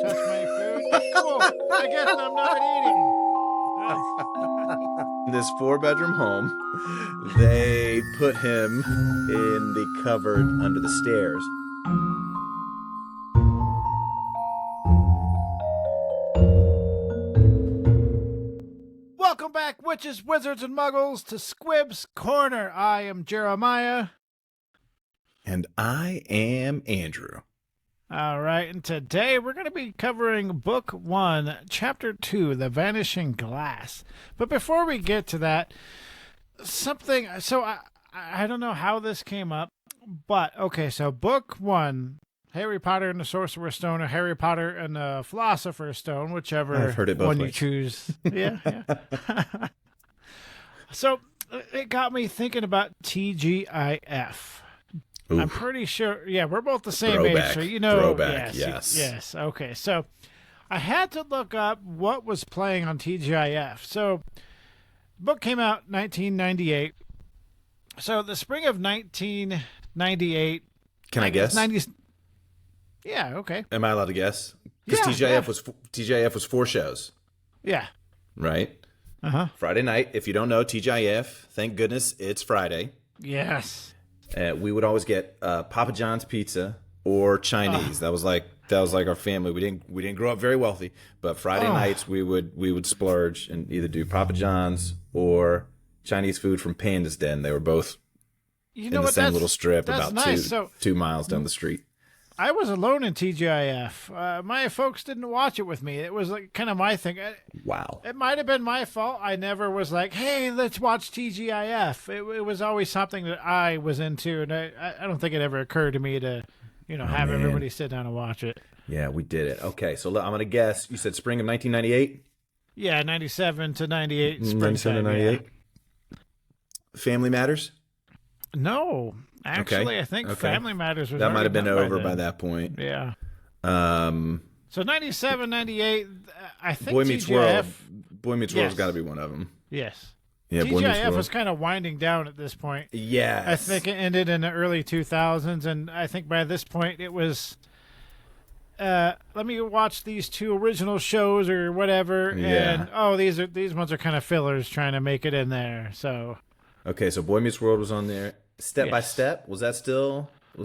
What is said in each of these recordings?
touch my food. Oh, I guess I'm not eating. This 4-bedroom home, they put him in the cupboard under the stairs. Welcome back, witches, wizards, and muggles, to Squibs Corner. I am Jeremiah. And I am Andrew. All right, and today we're going to be covering Book 1, Chapter 2, The Vanishing Glass. But before we get to that, I don't know how this came up, but, okay, so Book 1, Harry Potter and the Sorcerer's Stone, or Harry Potter and the Philosopher's Stone, whichever I've heard it both one you ways. choose. Yeah. So it got me thinking about TGIF. Oof. I'm pretty sure, yeah, we're both the same Throwback. age, so you know. Throwback, Yes, okay. So I had to look up what was playing on TGIF. So the book came out 1998. So the spring of 1998. Can I guess? 90s. Yeah, okay. Am I allowed to guess? Because Yeah, TGIF was 4 shows, Yeah. right? Uh-huh. Friday night. If you don't know TGIF, thank goodness it's Friday. Yes. We would always get Papa John's pizza or Chinese. That was like our family. We didn't grow up very wealthy, but Friday nights we would splurge and either do Papa John's or Chinese food from Panda's Den. They were both You in know the what? same little strip that's about nice. So 2 miles down the street. I was alone in TGIF. My folks didn't watch it with me. It was like kind of my thing. Wow. It might have been my fault. I never was like, hey, let's watch TGIF. It was always something that I was into, and I don't think it ever occurred to me to, have man. everybody sit down and watch it. Yeah, we did it. Okay, so I'm going to guess. You said spring of 1998? Yeah, 97 to 98 springtime. 97 to 98? Family Matters? Yeah. No. Actually, Okay. I think Okay. Family Matters was That might have been already done over by then. that point. Yeah. Um, So 97, 98, I think Boy Meets TGIF. World. Boy Meets World's Yes. got to be one of them. Yes. Yeah, Boy Meets TGIF World. was kind of winding down at this point. Yes. I think it ended in the early 2000s, and I think by this point it was, let me watch these 2 original shows or whatever, Yeah. and these ones are kind of fillers trying to make it in there. So Okay, so Boy Meets World was on there. Step by Yes. Step, was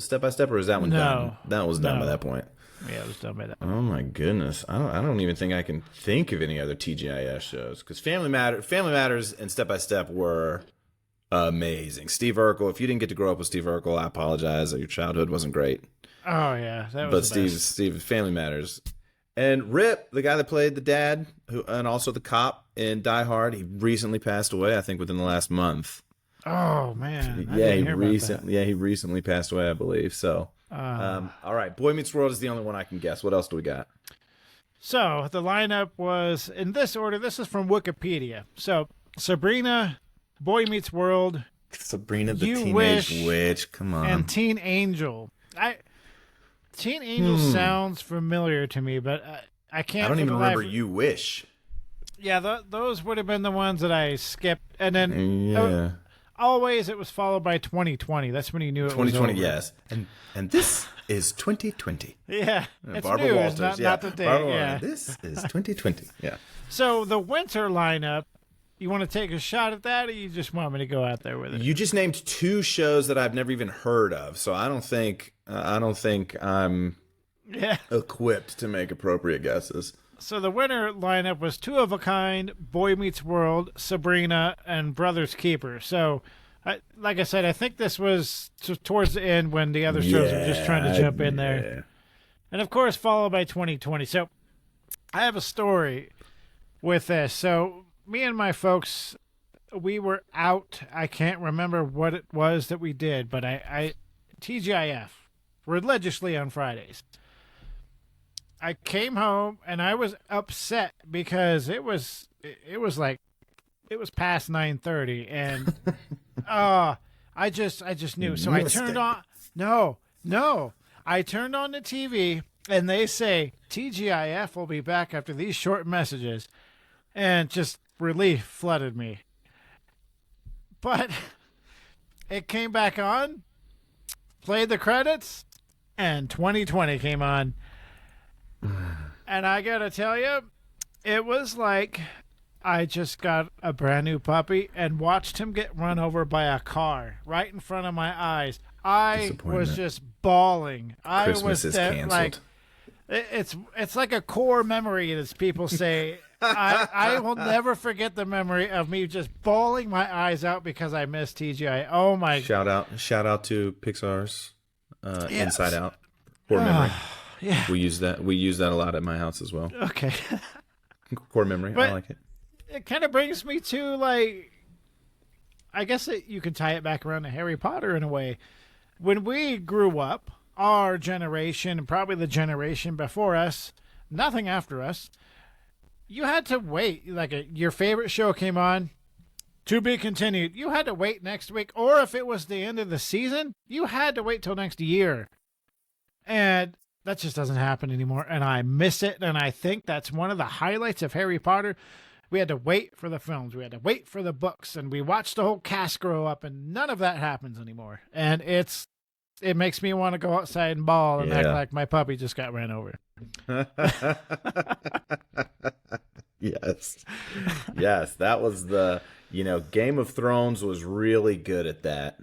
Step by Step, or is that one No. done? That was done No. by that point. yeah, it was done by that. Oh my goodness, I don't even think I can think of any other TGIF shows because Family Matters, and Step by Step were amazing. Steve Urkel, if you didn't get to grow up with Steve Urkel, I apologize. Your childhood wasn't great, Oh yeah, that but was the best. Steve, Family Matters, and Rip, the guy that played the dad, and also the cop in Die Hard, he recently passed away. I think within the last month. Oh man, I Yeah, didn't hear about that. he recently passed away, I believe. So, all right, Boy Meets World is the only one I can guess. What else do we got? So the lineup was in this order. This is from Wikipedia. So Sabrina, Boy Meets World, Sabrina the You Teenage Wish, Witch. Come on. and Teen Angel. Teen Angel sounds familiar to me, but I can't. I don't for even the remember life- You Wish. Yeah, those would have been the ones that I skipped, and then Yeah. always it was followed by 2020. That's when you knew it 2020, was over. yes. And this is 2020. Yeah, it's Barbara news, Walters. not the day. Barbara Yeah. Walters. This is 2020. Yeah. So the winter lineup. You want to take a shot at that, or you just want me to go out there with it? You just named 2 shows that I've never even heard of, so I don't think I'm Yeah. equipped to make appropriate guesses. So the winter lineup was Two of a Kind, Boy Meets World, Sabrina, and Brothers Keeper. So, like I said, I think this was towards the end when the other shows were just trying to jump in there. And of course, followed by 2020. So I have a story with this. So me and my folks, we were out. I can't remember what it was that we did, but I TGIF religiously on Fridays. I came home and I was upset because it was past 9:30 and I just knew. So I turned on I turned on the TV and they say TGIF will be back after these short messages, and just relief flooded me. But it came back on, played the credits, and 2020 came on. And I gotta tell you, it was like I just got a brand new puppy and watched him get run over by a car right in front of my eyes. I was just bawling. Christmas is canceled. Like, it's like a core memory, as people say. I will never forget the memory of me just bawling my eyes out because I missed TGI. Oh my! Shout out to Pixar's Inside Out core memory. Yeah, we use that a lot at my house as well. Okay. Core memory, but I like it. It kind of brings me to, like, I guess you can tie it back around to Harry Potter in a way. When we grew up, our generation, and probably the generation before us, nothing after us, you had to wait. Like, your favorite show came on, to be continued. You had to wait next week. Or if it was the end of the season, you had to wait till next year. And that just doesn't happen anymore. And I miss it. And I think that's one of the highlights of Harry Potter. We had to wait for the films. We had to wait for the books. And we watched the whole cast grow up. And none of that happens anymore. And it makes me want to go outside and bawl and act like my puppy just got ran over. Yes. Yes, that was Game of Thrones was really good at that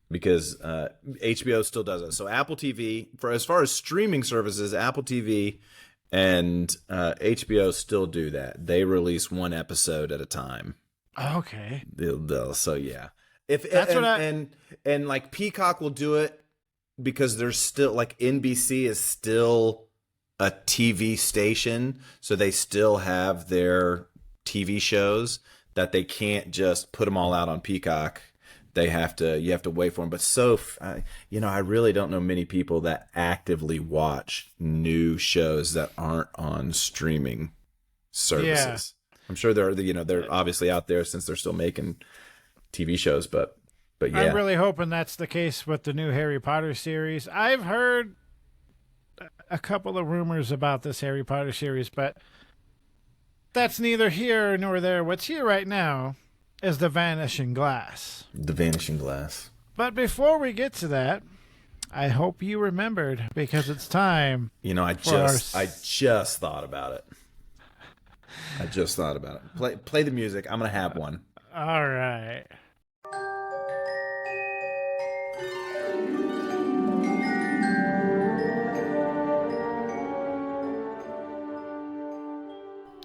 because HBO still does it. So Apple TV, as far as streaming services, Apple TV and HBO still do that. They release one episode at a time. Okay. So yeah. And like Peacock will do it because there's still, like, NBC is still a TV station, so they still have their TV shows that they can't just put them all out on Peacock. You have to wait for them. But I really don't know many people that actively watch new shows that aren't on streaming services. Yeah. I'm sure they're obviously out there since they're still making TV shows, but yeah. I'm really hoping that's the case with the new Harry Potter series. I've heard a couple of rumors about this Harry Potter series, but that's neither here nor there. What's here right now is The Vanishing Glass. The Vanishing Glass. But before we get to that, I hope you remembered, because it's time. I just thought about it. I just thought about it. Play the music. I'm going to have one. All right.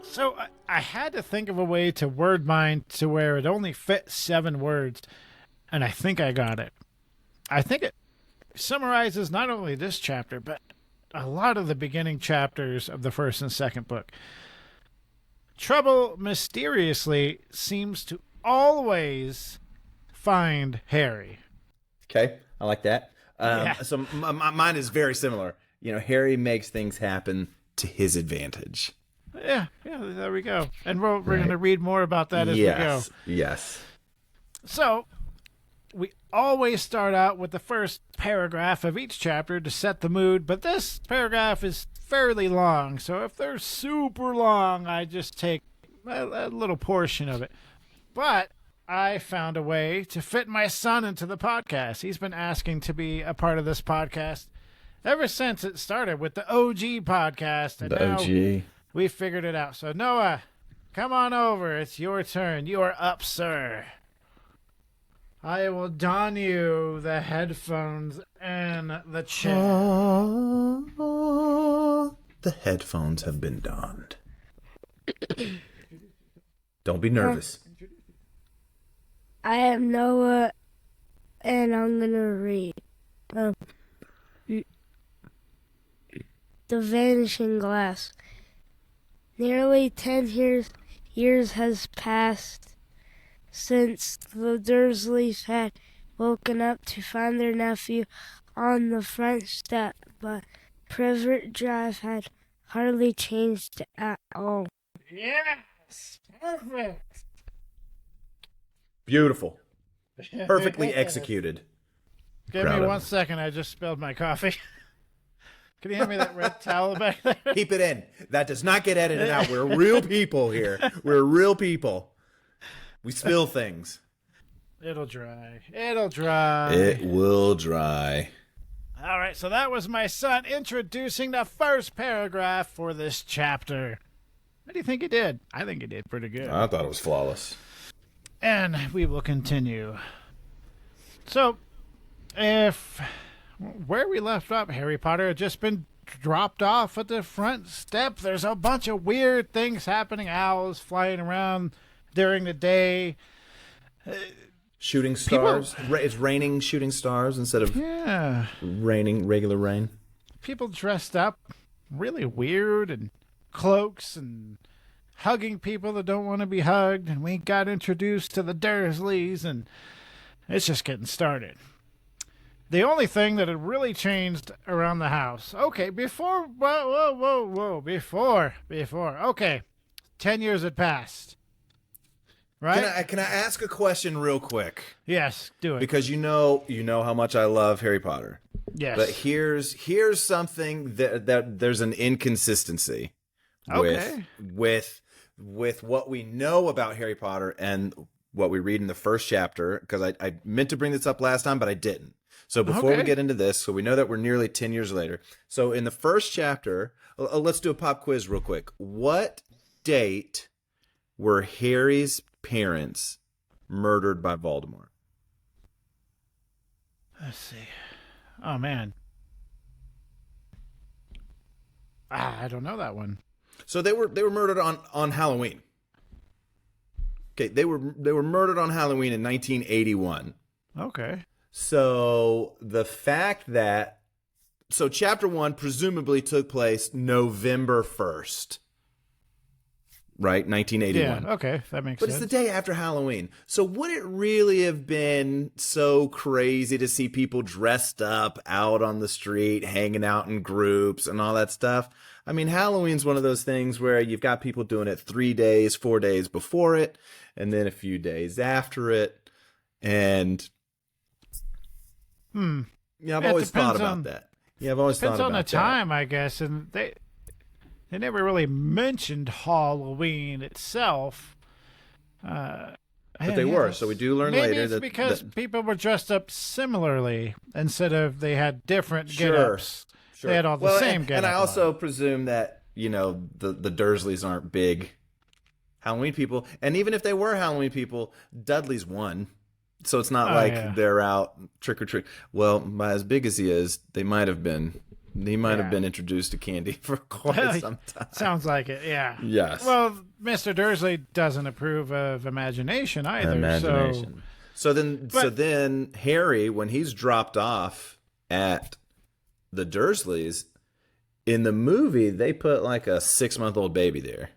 So I had to think of a way to word mine to where it only fit 7 words, and I think I got it. I think it summarizes not only this chapter, but a lot of the beginning chapters of the first and second book. Trouble mysteriously seems to always find Harry. Okay, I like that. So mine is very similar. Harry makes things happen to his advantage. Yeah, there we go. And we're going to read more about that as we go. Yes. So, we always start out with the first paragraph of each chapter to set the mood, but this paragraph is fairly long, so if they're super long, I just take a little portion of it. But I found a way to fit my son into the podcast. He's been asking to be a part of this podcast ever since it started with the OG podcast. And the OG. We figured it out. So, Noah, come on over. It's your turn. You are up, sir. I will don you the headphones and the chair. The headphones have been donned. Don't be nervous. I am Noah, and I'm going to read The Vanishing Glass. Nearly 10 years has passed since the Dursleys had woken up to find their nephew on the front step, but Privet Drive had hardly changed at all. Yes! Perfect! Beautiful. Perfectly executed. Give me 1 second. I just spilled my coffee. Can you hand me that red towel back there? Keep it in. That does not get edited out. We're real people here. We're real people. We spill things. It'll dry. It'll dry. It will dry. All right, so that was my son introducing the first paragraph for this chapter. How do you think he did? I think he did pretty good. I thought it was flawless. And we will continue. So, where we left off, Harry Potter had just been dropped off at the front step. There's a bunch of weird things happening. Owls flying around during the day. Shooting stars. It's raining shooting stars instead of raining regular rain. People dressed up really weird and cloaks and hugging people that don't want to be hugged. And we got introduced to the Dursleys, and it's just getting started. The only thing that had really changed around the house. Okay, before. Okay, 10 years had passed. Right? Can I ask a question real quick? Yes, do it. Because you know how much I love Harry Potter. Yes. But here's something that there's an inconsistency with what we know about Harry Potter and what we read in the first chapter, because I meant to bring this up last time, but I didn't. So before we get into this, so we know that we're nearly 10 years later. So in the first chapter, let's do a pop quiz real quick. What date were Harry's parents murdered by Voldemort? Let's see. Oh, man. I don't know that one. So they were murdered on Halloween. Okay, they were murdered on Halloween in 1981. Okay. So the fact that chapter 1 presumably took place November 1st. Right, 1981. Yeah, okay, that makes sense. But it's the day after Halloween. So would it really have been so crazy to see people dressed up out on the street, hanging out in groups and all that stuff? I mean, Halloween's one of those things where you've got people doing it 3 days, 4 days before it, and then a few days after it. And yeah, I've always thought about that. Yeah, I've always thought about that. Depends on the time, I guess, and they never really mentioned Halloween itself. But they were, so we do learn later that because people were dressed up similarly instead of they had different get-ups. Sure. They had all the same get-ups. And I also presume that, the Dursleys aren't big Halloween people. And even if they were Halloween people, Dudley's one. So it's not they're out trick-or-treat. Well, as big as he is, they might have been. He might have been introduced to candy for quite some time. Sounds like it, yeah. Yes. Well, Mr. Dursley doesn't approve of imagination either. So then Harry, when he's dropped off at the Dursleys, in the movie, they put like a 6-month-old baby there.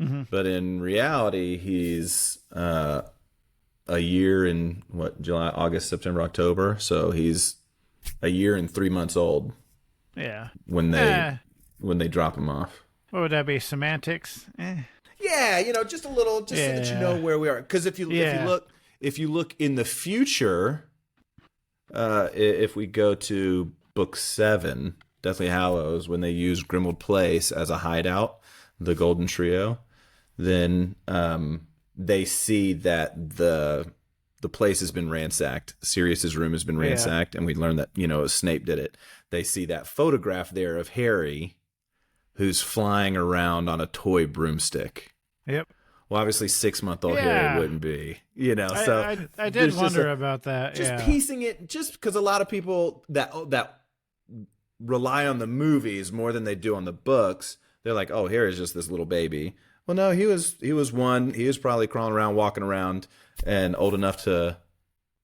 Mm-hmm. But in reality, he's a year in, July, August, September, October. So he's a year and 3 months old. Yeah. When they drop him off. What would that be? Semantics? Yeah, just a little, so that you know where we are. Because if you look in the future, if we go to book 7, Deathly Hallows, when they use Grimmauld Place as a hideout, the Golden Trio, then they see that the place has been ransacked. Sirius's room has been ransacked, and we learned that Snape did it. They see that photograph there of Harry, who's flying around on a toy broomstick. Yep. Well, obviously 6-month-old Harry wouldn't be, So I did wonder about that. Just piecing it, just because a lot of people that rely on the movies more than they do on the books, they're like, oh, Harry's just this little baby. Well, no, he was one. He was probably crawling around, walking around, and old enough to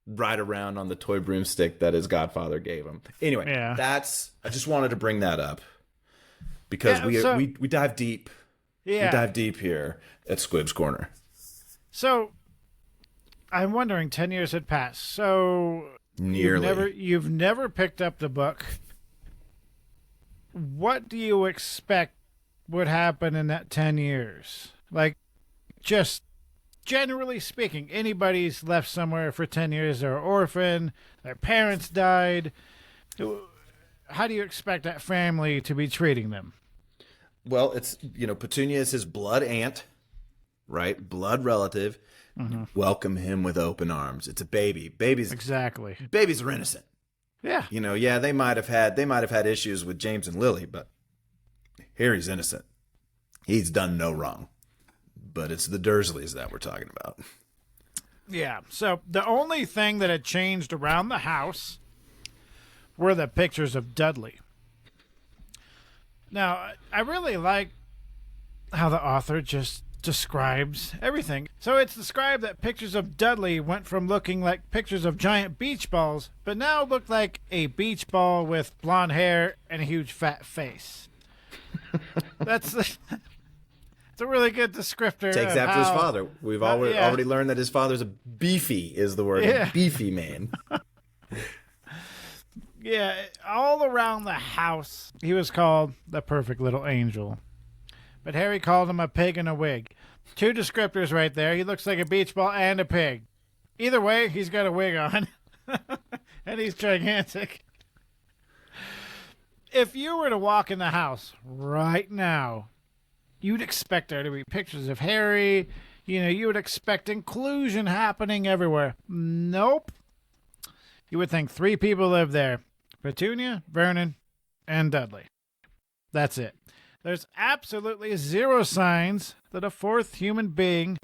ride around on the toy broomstick that his godfather gave him. Anyway, I just wanted to bring that up because we dive deep. Yeah. We dive deep here at Squib's Corner. So I'm wondering, 10 years had passed. So nearly. You've never picked up the book. What do you expect would happen in that 10 years? Like, just generally speaking, anybody's left somewhere for 10 years, they're an orphan, their parents died. How do you expect that family to be treating them? Well, it's, Petunia is his blood aunt, right? Blood relative. Mm-hmm. Welcome him with open arms. It's a baby. Babies are innocent. Yeah. Yeah, they might have had issues with James and Lily, but Harry's innocent. He's done no wrong. But it's the Dursleys that we're talking about. Yeah. So the only thing that had changed around the house were the pictures of Dudley. Now, I really like how the author just describes everything. So it's described that pictures of Dudley went from looking like pictures of giant beach balls, but now look like a beach ball with blonde hair and a huge fat face. That's it's a really good descriptor. Takes after his father. We've already learned that his father's a beefy beefy man. Yeah, all around the house, he was called the perfect little angel. But Harry called him a pig in a wig. 2 descriptors right there. He looks like a beach ball and a pig. Either way, he's got a wig on. And he's gigantic. If you were to walk in the house right now, you'd expect there to be pictures of Harry. You would expect inclusion happening everywhere. Nope. You would think 3 people live there. Petunia, Vernon, and Dudley. That's it. There's absolutely 0 signs that a 4th human being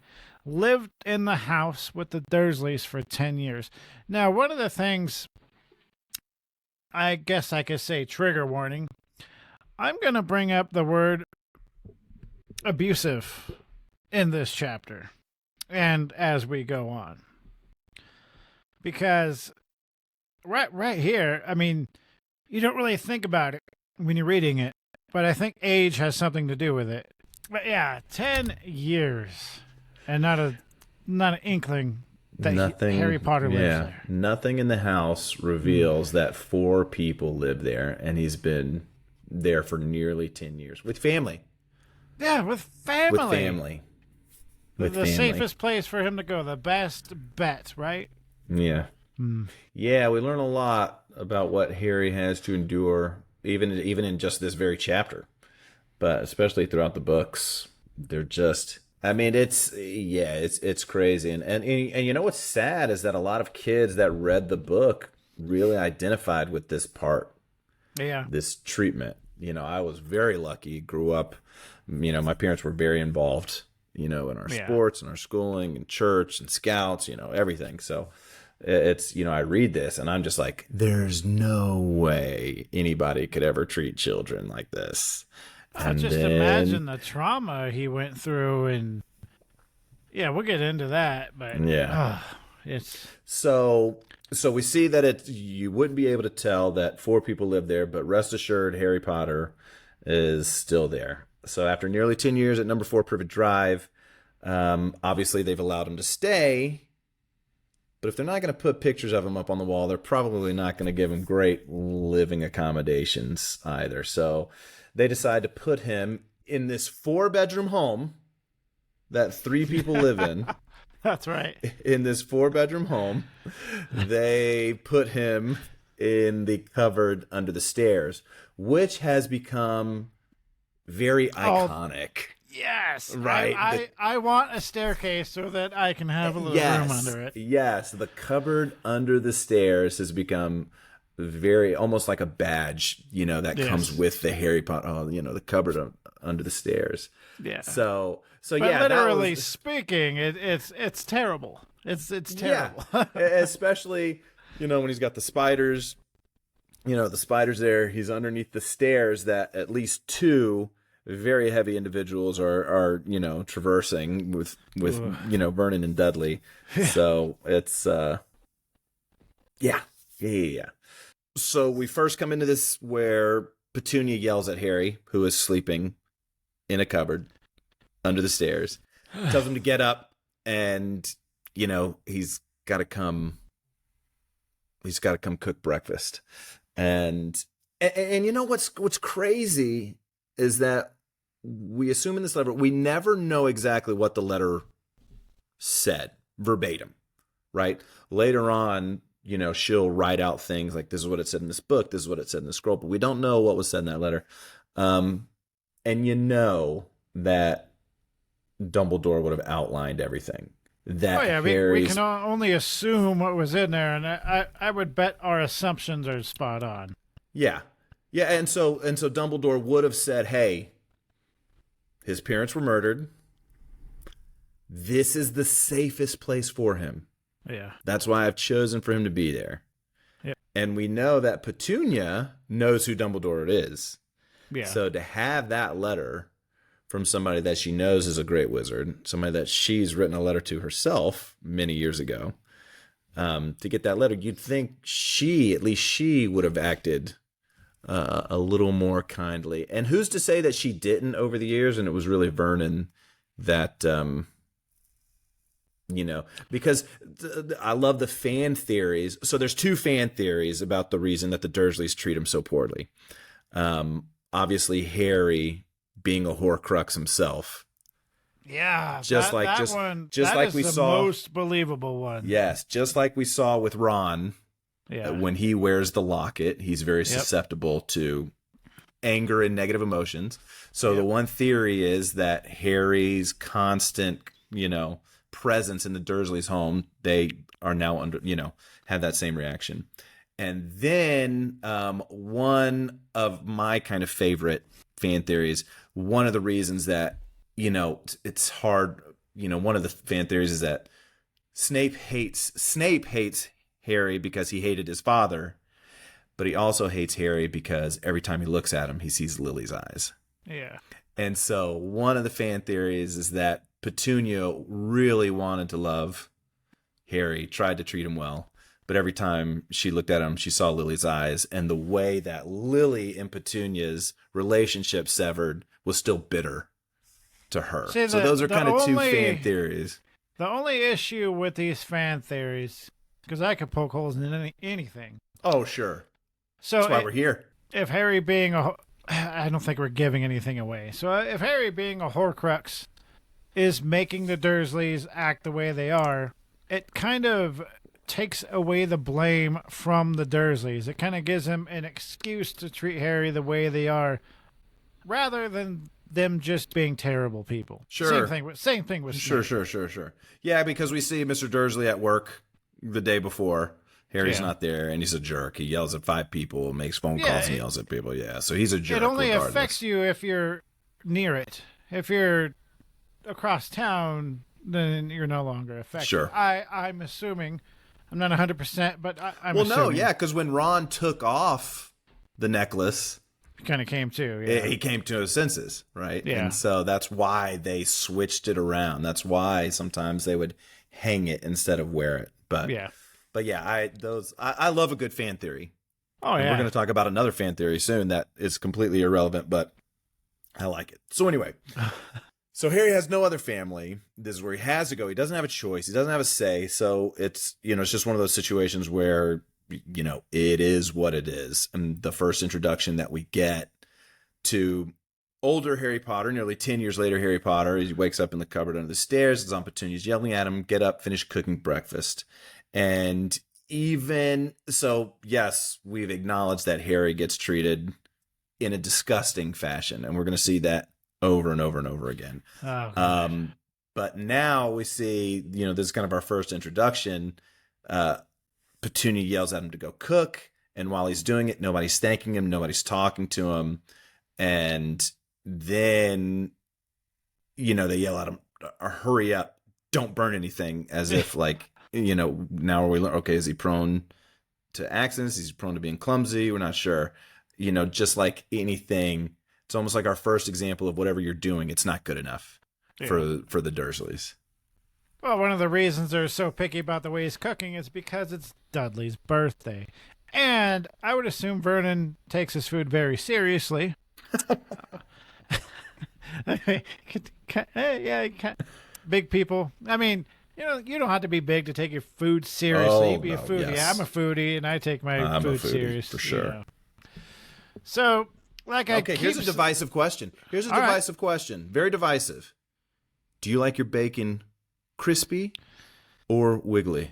lived in the house with the Dursleys for 10 years. Now, one of the things, I guess I could say trigger warning, I'm going to bring up the word abusive in this chapter and as we go on. Because right here, I mean, you don't really think about it when you're reading it, but I think age has something to do with it. But yeah, 10 years and not an inkling that Harry Potter lives there. Nothing in the house reveals that 4 people live there, and he's been there for nearly 10 years with family. Yeah, with family. With family. The safest place for him to go, the best bet, right? Yeah. Yeah, we learn a lot about what Harry has to endure, even in just this very chapter, but especially throughout the books. They're just, I mean, it's crazy, and you know what's sad is that a lot of kids that read the book really identified with this part, this treatment. I was very lucky. Grew up, my parents were very involved, in our sports and our schooling and church and scouts, everything. So it's, I read this and I'm just like, there's no way anybody could ever treat children like this. And imagine the trauma he went through, and we'll get into that, but it's so we see that you wouldn't be able to tell that 4 people live there, but rest assured Harry Potter is still there. So after nearly 10 years at number 4 Privet Drive, obviously they've allowed him to stay. But if they're not going to put pictures of him up on the wall, they're probably not going to give him great living accommodations either. So they decide to put him in this 4-bedroom home that 3 people live in. That's right. In this 4-bedroom home, they put him in the cupboard under the stairs, which has become very iconic. Yes. Right. I want a staircase so that I can have a little room under it. Yes. The cupboard under the stairs has become very, almost like a badge, that comes with the Harry Potter, the cupboard under the stairs. Yeah. So but literally speaking, it's terrible. It's terrible. Yeah. Especially, when he's got the spiders, the spiders there, he's underneath the stairs that at least 2 very heavy individuals are traversing with Vernon and Dudley. So it's yeah. So we first come into this where Petunia yells at Harry, who is sleeping in a cupboard under the stairs, tells him to get up, and he's got to come cook breakfast. And what's crazy is that we assume in this letter, we never know exactly what the letter said verbatim, right? Later on, she'll write out things like, this is what it said in this book, this is what it said in the scroll, but we don't know what was said in that letter. And that Dumbledore would have outlined everything. that Oh yeah, we Harry's can only assume what was in there, and I would bet our assumptions are spot on. yeah. Yeah, and so Dumbledore would have said, "Hey, his parents were murdered. This is the safest place for him. Yeah. That's why I've chosen for him to be there." Yep. And we know that Petunia knows who Dumbledore is. Yeah. So to have that letter from somebody that she knows is a great wizard, somebody that she's written a letter to herself many years ago, to get that letter, you'd think at least she would have acted a little more kindly. And who's to say that she didn't over the years, and it was really Vernon that, because I love the fan theories. So there's two fan theories about the reason that the Dursleys treat him so poorly. Obviously, Harry being a Horcrux himself. Yeah, just like we saw, most believable one. Yes, just like we saw with Ron. Yeah. When he wears the locket, he's very susceptible to anger and negative emotions. So the one theory is that Harry's constant, presence in the Dursleys' home, they are now have that same reaction. And then one of my kind of favorite fan theories, one of the reasons that, it's hard, one of the fan theories is that Snape hates Harry because he hated his father, but he also hates Harry because every time he looks at him, he sees Lily's eyes. Yeah. And so one of the fan theories is that Petunia really wanted to love Harry, tried to treat him well, but every time she looked at him, she saw Lily's eyes, and the way that Lily and Petunia's relationship severed was still bitter to her. So those are kind of two fan theories. The only issue with these fan theories, because I could poke holes in anything. Oh, sure. So that's why we're here. If Harry being I don't think we're giving anything away. So if Harry being a Horcrux is making the Dursleys act the way they are, it kind of takes away the blame from the Dursleys. It kind of gives them an excuse to treat Harry the way they are, rather than them just being terrible people. Sure. Same thing with Sure. Yeah, because we see Mr. Dursley at work the day before. Harry's not there, and he's a jerk. He yells at 5 people, makes phone calls, and yells at people. Yeah, so he's a jerk. It only regardless. affects you if you're near it. If you're across town, then you're no longer affected. Sure. I'm assuming. I'm not 100%, but I'm assuming. Well, no, yeah, because when Ron took off the necklace, he kind of came to. Yeah. He came to his senses, right? Yeah. And so that's why they switched it around. That's why sometimes they would hang it instead of wear it. But yeah, I love a good fan theory. Oh, yeah. And we're going to talk about another fan theory soon that is completely irrelevant, but I like it. So anyway, so Harry has no other family. This is where he has to go. He doesn't have a choice. He doesn't have a say. So it's, it's just one of those situations where, it is what it is. And the first introduction that we get to older Harry Potter, nearly 10 years later, Harry Potter, he wakes up in the cupboard under the stairs. It's Aunt Petunia's yelling at him, get up, finish cooking breakfast. And even so, yes, we've acknowledged that Harry gets treated in a disgusting fashion. And we're going to see that over and over and over again. Oh, but now we see, this is kind of our first introduction. Petunia yells at him to go cook. And while he's doing it, nobody's thanking him. Nobody's talking to him. And then, they yell at him, hurry up, don't burn anything, as if like, now we learn, okay, is he prone to accidents? Is he prone to being clumsy? We're not sure. Just like anything, it's almost like our first example of whatever you're doing, it's not good enough for the Dursleys. Well, one of the reasons they're so picky about the way he's cooking is because it's Dudley's birthday. And I would assume Vernon takes his food very seriously. Big people. I mean, you don't have to be big to take your food seriously. Oh, be a no, foodie. yes. I'm a foodie, and I take my food seriously. For sure. So, here's a divisive question. Question. Very divisive. Do you like your bacon crispy or wiggly?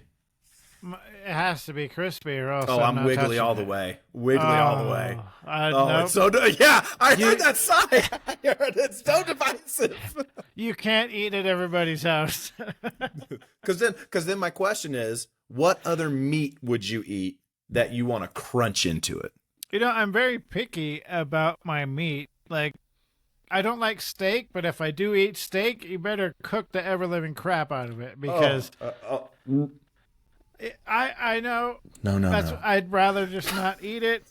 It has to be crispy or else. Oh, I'm not wiggly touching all it. the way. Wiggly all the way. Nope. It's so yeah. I heard that sigh. I heard it's so divisive. You can't eat at everybody's house. Because then my question is, what other meat would you eat that you want to crunch into it? I'm very picky about my meat. Like, I don't like steak, but if I do eat steak, you better cook the ever-living crap out of it because I know. No. I'd rather just not eat it.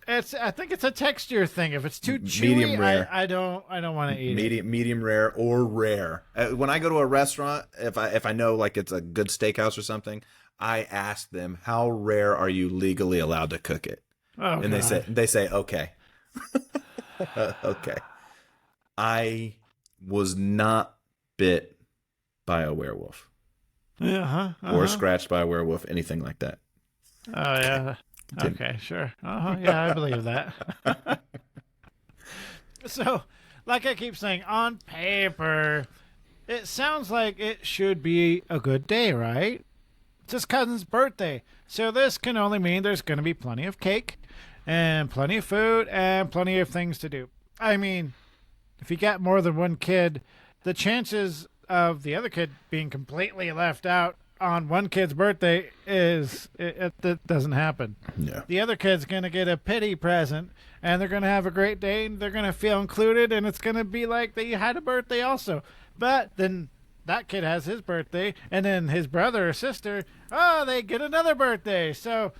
I think it's a texture thing. If it's too chewy, Medium rare. I don't want to eat it. Medium rare or rare. When I go to a restaurant, if I know like it's a good steakhouse or something, I ask them, how rare are you legally allowed to cook it? Oh, and God. they say okay. Okay. I was not bit by a werewolf. Or scratched by a werewolf, anything like that. Oh, yeah. Okay, sure. Yeah, I believe that. So, like I keep saying, on paper, it sounds like it should be a good day, right? It's his cousin's birthday. So this can only mean there's going to be plenty of cake and plenty of food and plenty of things to do. I mean, if you got more than one kid, the chances of the other kid being completely left out on one kid's birthday it doesn't happen. Yeah. The other kid's going to get a pity present, and they're going to have a great day, and they're going to feel included, and it's going to be like they had a birthday also. But then that kid has his birthday, and then his brother or sister, they get another birthday. So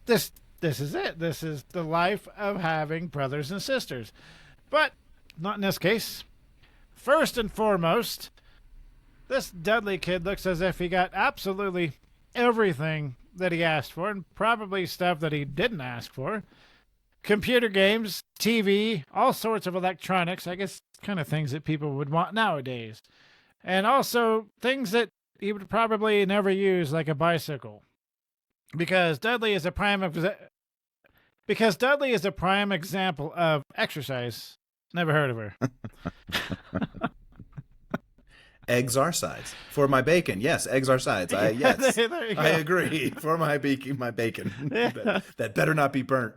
this is it. This is the life of having brothers and sisters. But not in this case. First and foremost, this Dudley kid looks as if he got absolutely everything that he asked for, and probably stuff that he didn't ask for. Computer games, TV, all sorts of electronics, I guess kind of things that people would want nowadays. And also things that he would probably never use, like a bicycle. Because Dudley is a prime example of exercise. Never heard of her. Eggs are sides. For my bacon, yes, eggs are sides. Yes, There you go. I agree. For my bacon, that better not be burnt.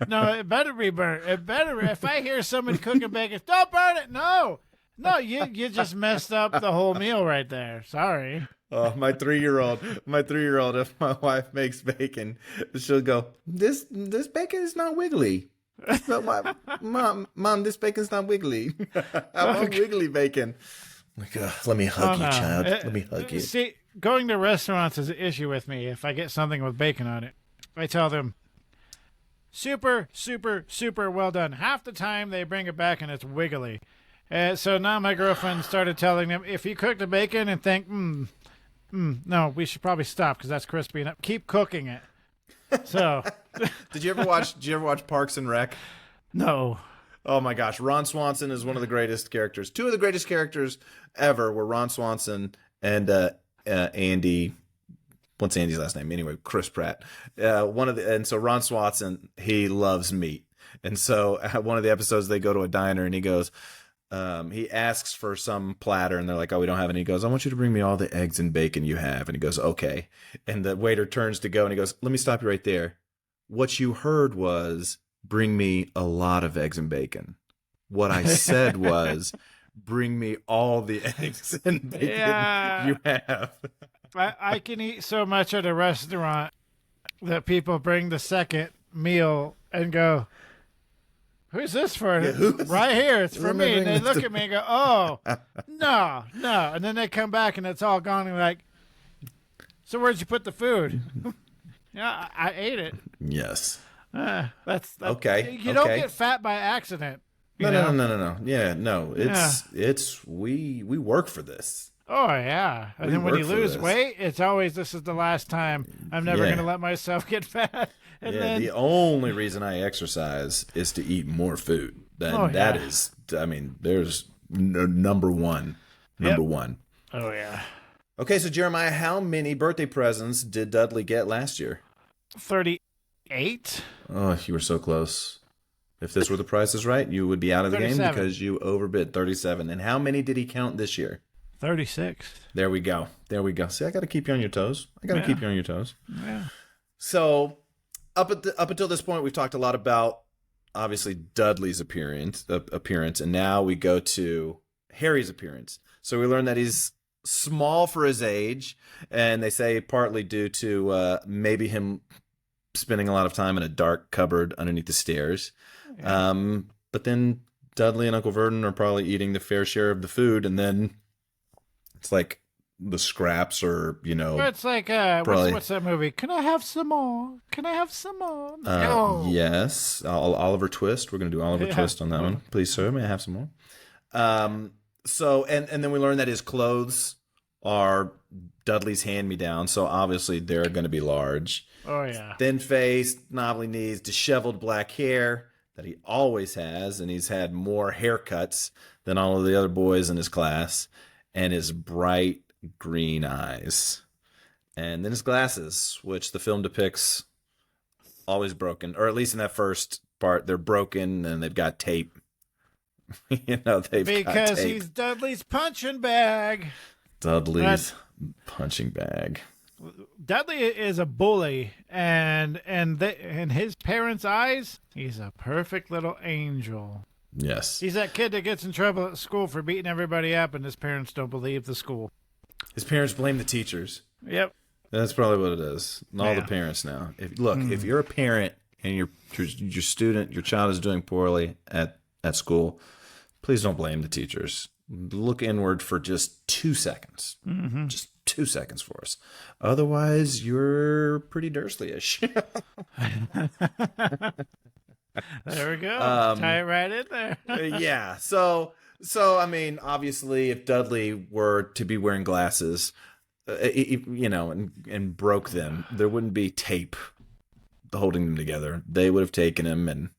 No, it better be burnt. It better. If I hear somebody cooking bacon, don't burn it. No, you just messed up the whole meal right there. Sorry. Oh, my 3-year-old, if my wife makes bacon, she'll go, this bacon is not wiggly. But mom, this bacon's not wiggly. I want wiggly bacon. Like, let me hug you, child. Let me hug you. See, going to restaurants is an issue with me. If I get something with bacon on it, I tell them, super, super, super well done. Half the time they bring it back and it's wiggly. So now my girlfriend started telling them, if you cook the bacon and think, no, we should probably stop because that's crispy enough. Keep cooking it. So, Did you ever watch Parks and Rec? no. Oh my gosh, Ron Swanson is one of the greatest characters. Two of the greatest characters ever were Ron Swanson and Andy. What's Andy's last name? Anyway, Chris Pratt. So Ron Swanson, he loves meat, and so at one of the episodes they go to a diner and he goes. He asks for some platter and they're like, oh, we don't have any. He goes, I want you to bring me all the eggs and bacon you have. And he goes, okay. And the waiter turns to go and he goes, let me stop you right there. What you heard was, bring me a lot of eggs and bacon. What I said was, bring me all the eggs and bacon you have. I can eat so much at a restaurant that people bring the second meal and go, who's this for? Right here. It's for me. And they look at me and go, oh, no. And then they come back and it's all gone. And like, so where'd you put the food? Yeah, I ate it. Yes. That's okay. You don't get fat by accident. No. Yeah, no. We work for this. Oh, yeah. And then when you lose weight, it's always, this is the last time. I'm never going to let myself get fat. And then, the only reason I exercise is to eat more food. That is, I mean, there's number one. Number one. Oh, yeah. Okay, so Jeremiah, how many birthday presents did Dudley get last year? 38. Oh, you were so close. If this were the Price is Right, you would be out of the 37. game because you overbid 37. And how many did he count this year? 36. There we go. See, I got to keep you on your toes. Yeah. So, up until this point, we've talked a lot about obviously Dudley's appearance, and now we go to Harry's appearance. So we learn that he's small for his age, and they say partly due to maybe him spending a lot of time in a dark cupboard underneath the stairs. Yeah. But then Dudley and Uncle Vernon are probably eating the fair share of the food, and then it's like the scraps, or it's like what's that movie? Can I have some more? Yes, Oliver Twist. We're gonna do Oliver Twist on that one. Please, sir, may I have some more? So and then we learn that his clothes are Dudley's hand-me-down, so obviously they're going to be large. Oh yeah. Thin face, knobbly knees, disheveled black hair that he always has, and he's had more haircuts than all of the other boys in his class, and his bright green eyes. And then his glasses, which the film depicts always broken, or at least in that first part, they're broken and they've got tape. They've got tape. Because he's Dudley's punching bag. Dudley's punching bag. Dudley is a bully, and in his parents' eyes, he's a perfect little angel. Yes. He's that kid that gets in trouble at school for beating everybody up, and his parents don't believe the school. His parents blame the teachers. Yep. That's probably what it is. All the parents now. If you're a parent and your child is doing poorly at school, please don't blame the teachers. Look inward for just 2 seconds. Mm-hmm. Just 2 seconds for us. Otherwise, you're pretty Dursley-ish. There we go. Tie it right in there. Yeah. So I mean, obviously, if Dudley were to be wearing glasses, and broke them, there wouldn't be tape holding them together. They would have taken him and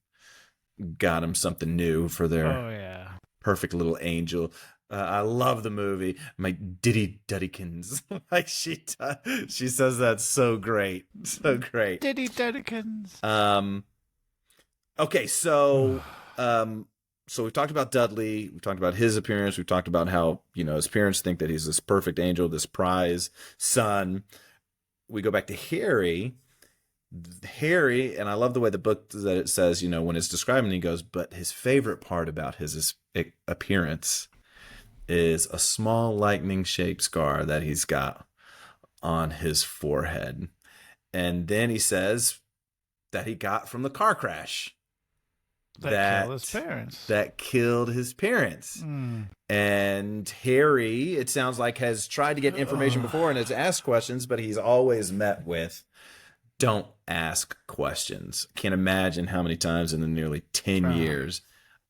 got him something new for their perfect little angel. I love the movie. My Diddy Duddykins. Like she says that so great. So great. Diddy Duddykins. Okay, so we've talked about Dudley, we've talked about his appearance, we've talked about how, his parents think that he's this perfect angel, this prize son. We go back to Harry, and I love the way the book that it says, when it's describing, he goes, but his favorite part about his appearance is a small lightning-shaped scar that he's got on his forehead. And then he says that he got from the car crash. That killed his parents. That killed his parents. And Harry, it sounds like, has tried to get information before and has asked questions, but he's always met with, don't ask questions. Can't imagine how many times in the nearly 10 years.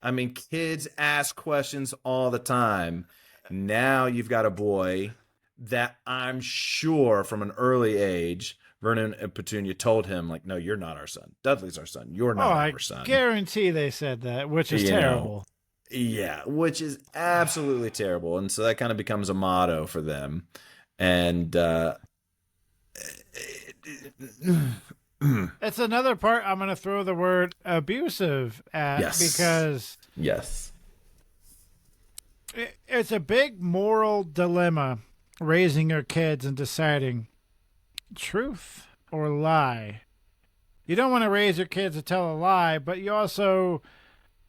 I mean, kids ask questions all the time. Now you've got a boy that I'm sure from an early age, Vernon and Petunia told him, like, no, you're not our son. Dudley's our son. You're not our son. I guarantee they said that, which is terrible. Yeah, which is absolutely terrible. And so that kind of becomes a motto for them. And it's another part I'm going to throw the word abusive at because it's a big moral dilemma raising your kids and deciding truth or lie. You don't want to raise your kids to tell a lie, but you also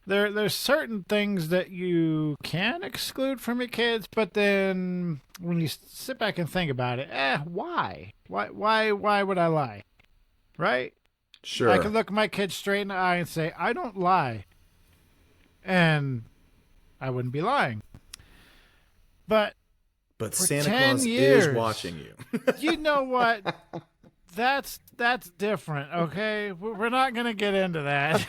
there's certain things that you can exclude from your kids, but then when you sit back and think about it, why would I lie? Right? Sure. I can look my kids straight in the eye and say, I don't lie. And I wouldn't be lying. But Santa Claus is watching you. You know what? That's different, okay? We're not going to get into that.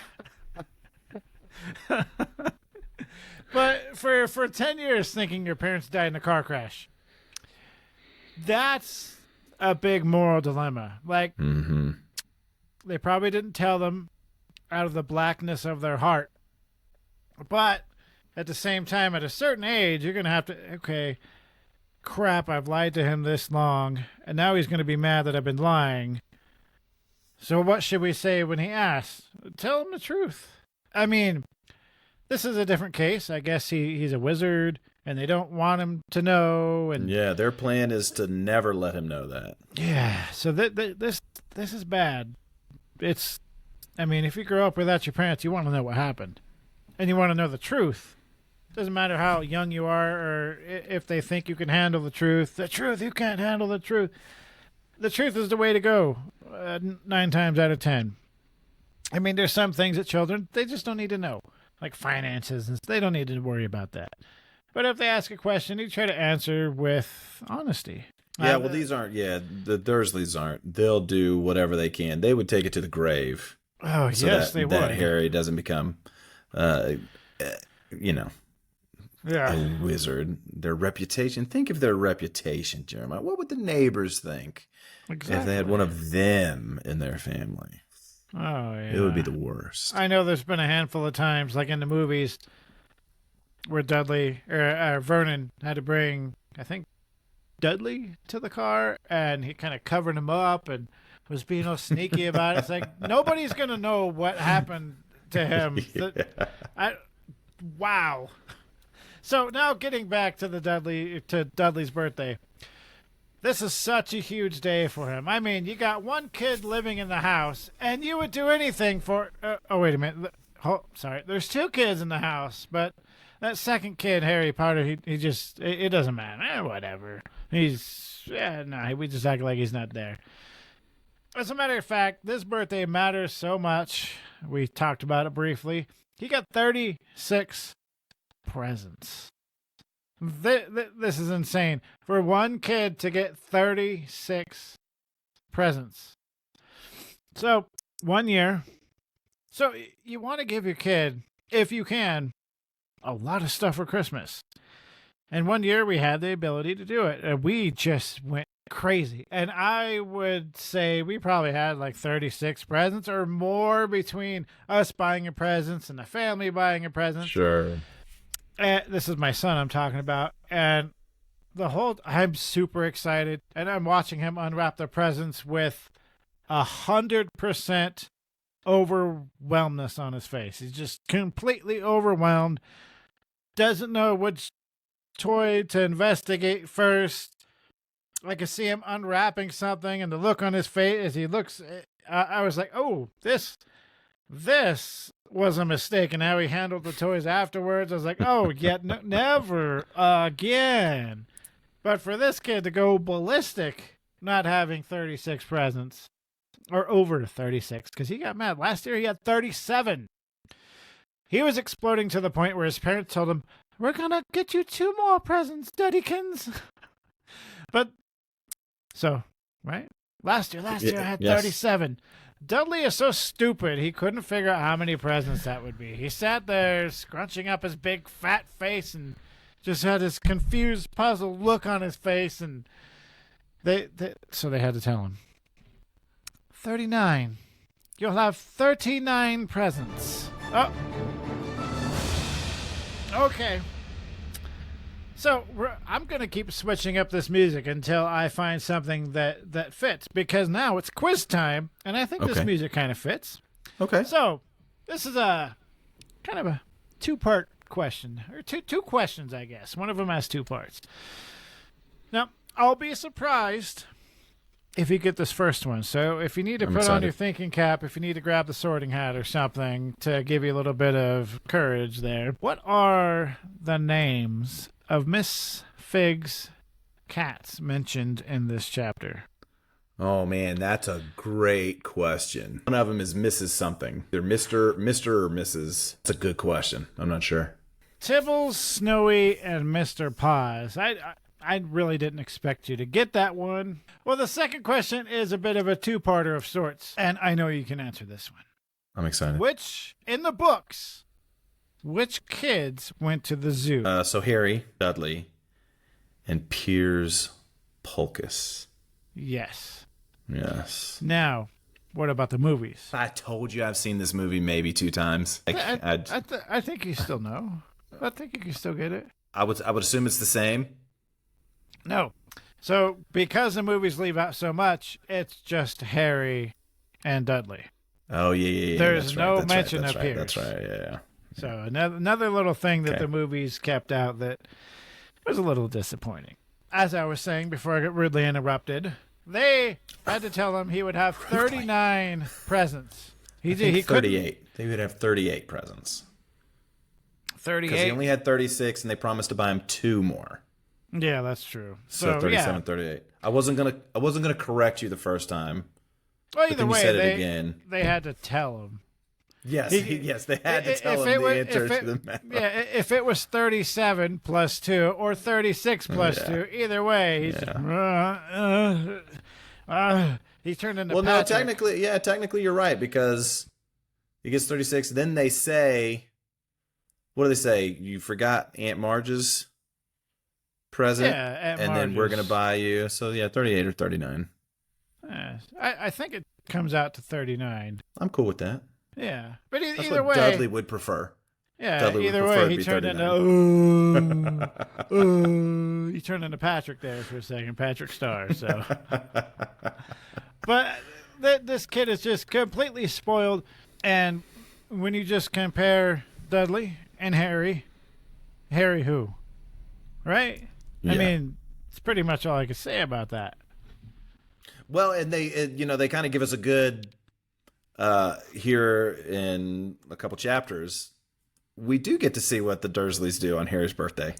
But for 10 years thinking your parents died in a car crash, that's a big moral dilemma. Like, they probably didn't tell them out of the blackness of their heart. But at the same time, at a certain age, you're going to have to, okay, crap, I've lied to him this long, and now he's going to be mad that I've been lying. So what should we say when he asks? Tell him the truth. I mean, this is a different case. I guess he's a wizard. and they don't want him to know. And yeah, their plan is to never let him know that. yeah, so this is bad. It's, I mean, if you grow up without your parents, you want to know what happened, and you want to know the truth. Doesn't matter how young you are or if they think you can handle the truth. The truth, you can't handle the truth. The truth is the way to go, 9 times out of 10. I mean, there's some things that children, they just don't need to know, like finances, and they don't need to worry about that. But if they ask a question, you try to answer with honesty. Yeah, well, these aren't, the Dursleys aren't. They'll do whatever they can. They would take it to the grave. Oh, so yes, they would. That Harry doesn't become, a wizard. Their reputation. Think of their reputation, Jeremiah. What would the neighbors think if they had one of them in their family? Oh, yeah. It would be the worst. I know there's been a handful of times, like in the movies, where Dudley or Vernon had to bring, I think, Dudley to the car, and he kind of covered him up and was being all sneaky about it. It's like, nobody's going to know what happened to him. Wow. So now getting back to Dudley's birthday. This is such a huge day for him. I mean, you got one kid living in the house, and you would do anything for... oh, wait a minute. Oh, sorry. There's 2 kids in the house, but that second kid, Harry Potter, he just... It doesn't matter. Whatever. We just act like he's not there. As a matter of fact, this birthday matters so much. We talked about it briefly. He got 36 presents. This is insane. For one kid to get 36 presents. So, 1 year. So, you want to give your kid, if you can, a lot of stuff for Christmas. And 1 year we had the ability to do it. And we just went crazy. And I would say we probably had like 36 presents or more between us buying a presents and the family buying a present. Sure. This is my son I'm talking about, and I'm super excited, and I'm watching him unwrap the presents with 100% overwhelmness on his face. He's just completely overwhelmed, doesn't know which toy to investigate first. I can see him unwrapping something, and the look on his face as he looks, I was like, oh, this was a mistake, and how he handled the toys afterwards. I was like, oh, never again. But for this kid to go ballistic, not having 36 presents, or over 36, because he got mad. Last year he had 37. He was exploding to the point where his parents told him, we're going to get you 2 more presents, Duddykins. But, so, right? Last year I had 37. Dudley is so stupid, he couldn't figure out how many presents that would be. He sat there scrunching up his big fat face and just had this confused, puzzled look on his face, and so they had to tell him, 39. You'll have 39 presents. Oh. Okay. So I'm going to keep switching up this music until I find something that fits, because now it's quiz time, and I think this music kind of fits. Okay. So this is a kind of a 2-part question, or two questions, I guess. One of them has 2 parts. Now, I'll be surprised if you get this first one. So if you need to put on your thinking cap, if you need to grab the sorting hat or something to give you a little bit of courage there, what are the names of Miss Fig's cats mentioned in this chapter? Oh, man, that's a great question. One of them is Mrs. something. They're Mr. or Mrs. That's a good question. I'm not sure. Tibbles, Snowy, and Mr. Paws. I really didn't expect you to get that one. Well, the second question is a bit of a 2-parter of sorts, and I know you can answer this one. I'm excited. Which, in the books, which kids went to the zoo? So Harry, Dudley, and Piers Polkus. Yes. Yes. Now, what about the movies? I told you I've seen this movie maybe 2 times. I think you still know. I think you can still get it. I would assume it's the same. No. So, because the movies leave out so much, it's just Harry and Dudley. Oh, yeah. There's no mention of Piers. That's right, yeah. So, another little thing that the movies kept out that was a little disappointing. As I was saying before I got rudely interrupted, they had to tell him he would have 39 presents. He 38. They would have 38 presents. 38. Because he only had 36, and they promised to buy him 2 more. Yeah, that's true. So 37, 38. I wasn't gonna correct you the first time. Well, either way, you said it again. They had to tell him. Yes, yes, they had to tell him the answer to the math. Yeah, if it was 37 plus 2 or 36 plus 2, either way, he's he turned into Well, Patrick. no, technically you're right, because he gets 36. Then they say, what do they say? You forgot Aunt Marge's present, Aunt and then we're Marge's. going to buy you. So, 38 or 39. I think it comes out to 39. I'm cool with that. Yeah, but That's either what way, Dudley would prefer. yeah, Dudley would either prefer way, it he be turned 39. into he turned into Patrick there for a second, Patrick Star. So, but this kid is just completely spoiled, and when you just compare Dudley and Harry who, right? I Yeah. mean, it's pretty much all I can say about that. Well, and they kind of give us a good here in a couple chapters. We do get to see what the Dursleys do on Harry's birthday,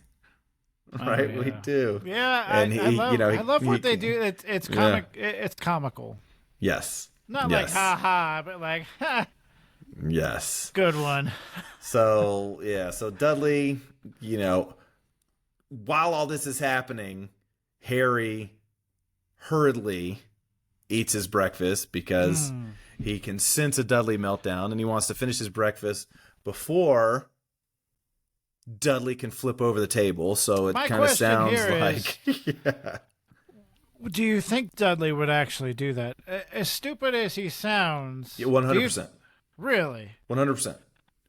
right? yeah. We do. Yeah, And I love what they he- do. It's comic. It's comical. Yes. Not yes. like ha ha, but like ha. Yes. Good one. So Dudley, while all this is happening, Harry hurriedly eats his breakfast because he can sense a Dudley meltdown, and he wants to finish his breakfast before Dudley can flip over the table. So it My kind of question sounds here like yeah. Do you think Dudley would actually do that? As stupid as he sounds. 100%. Really? 100%.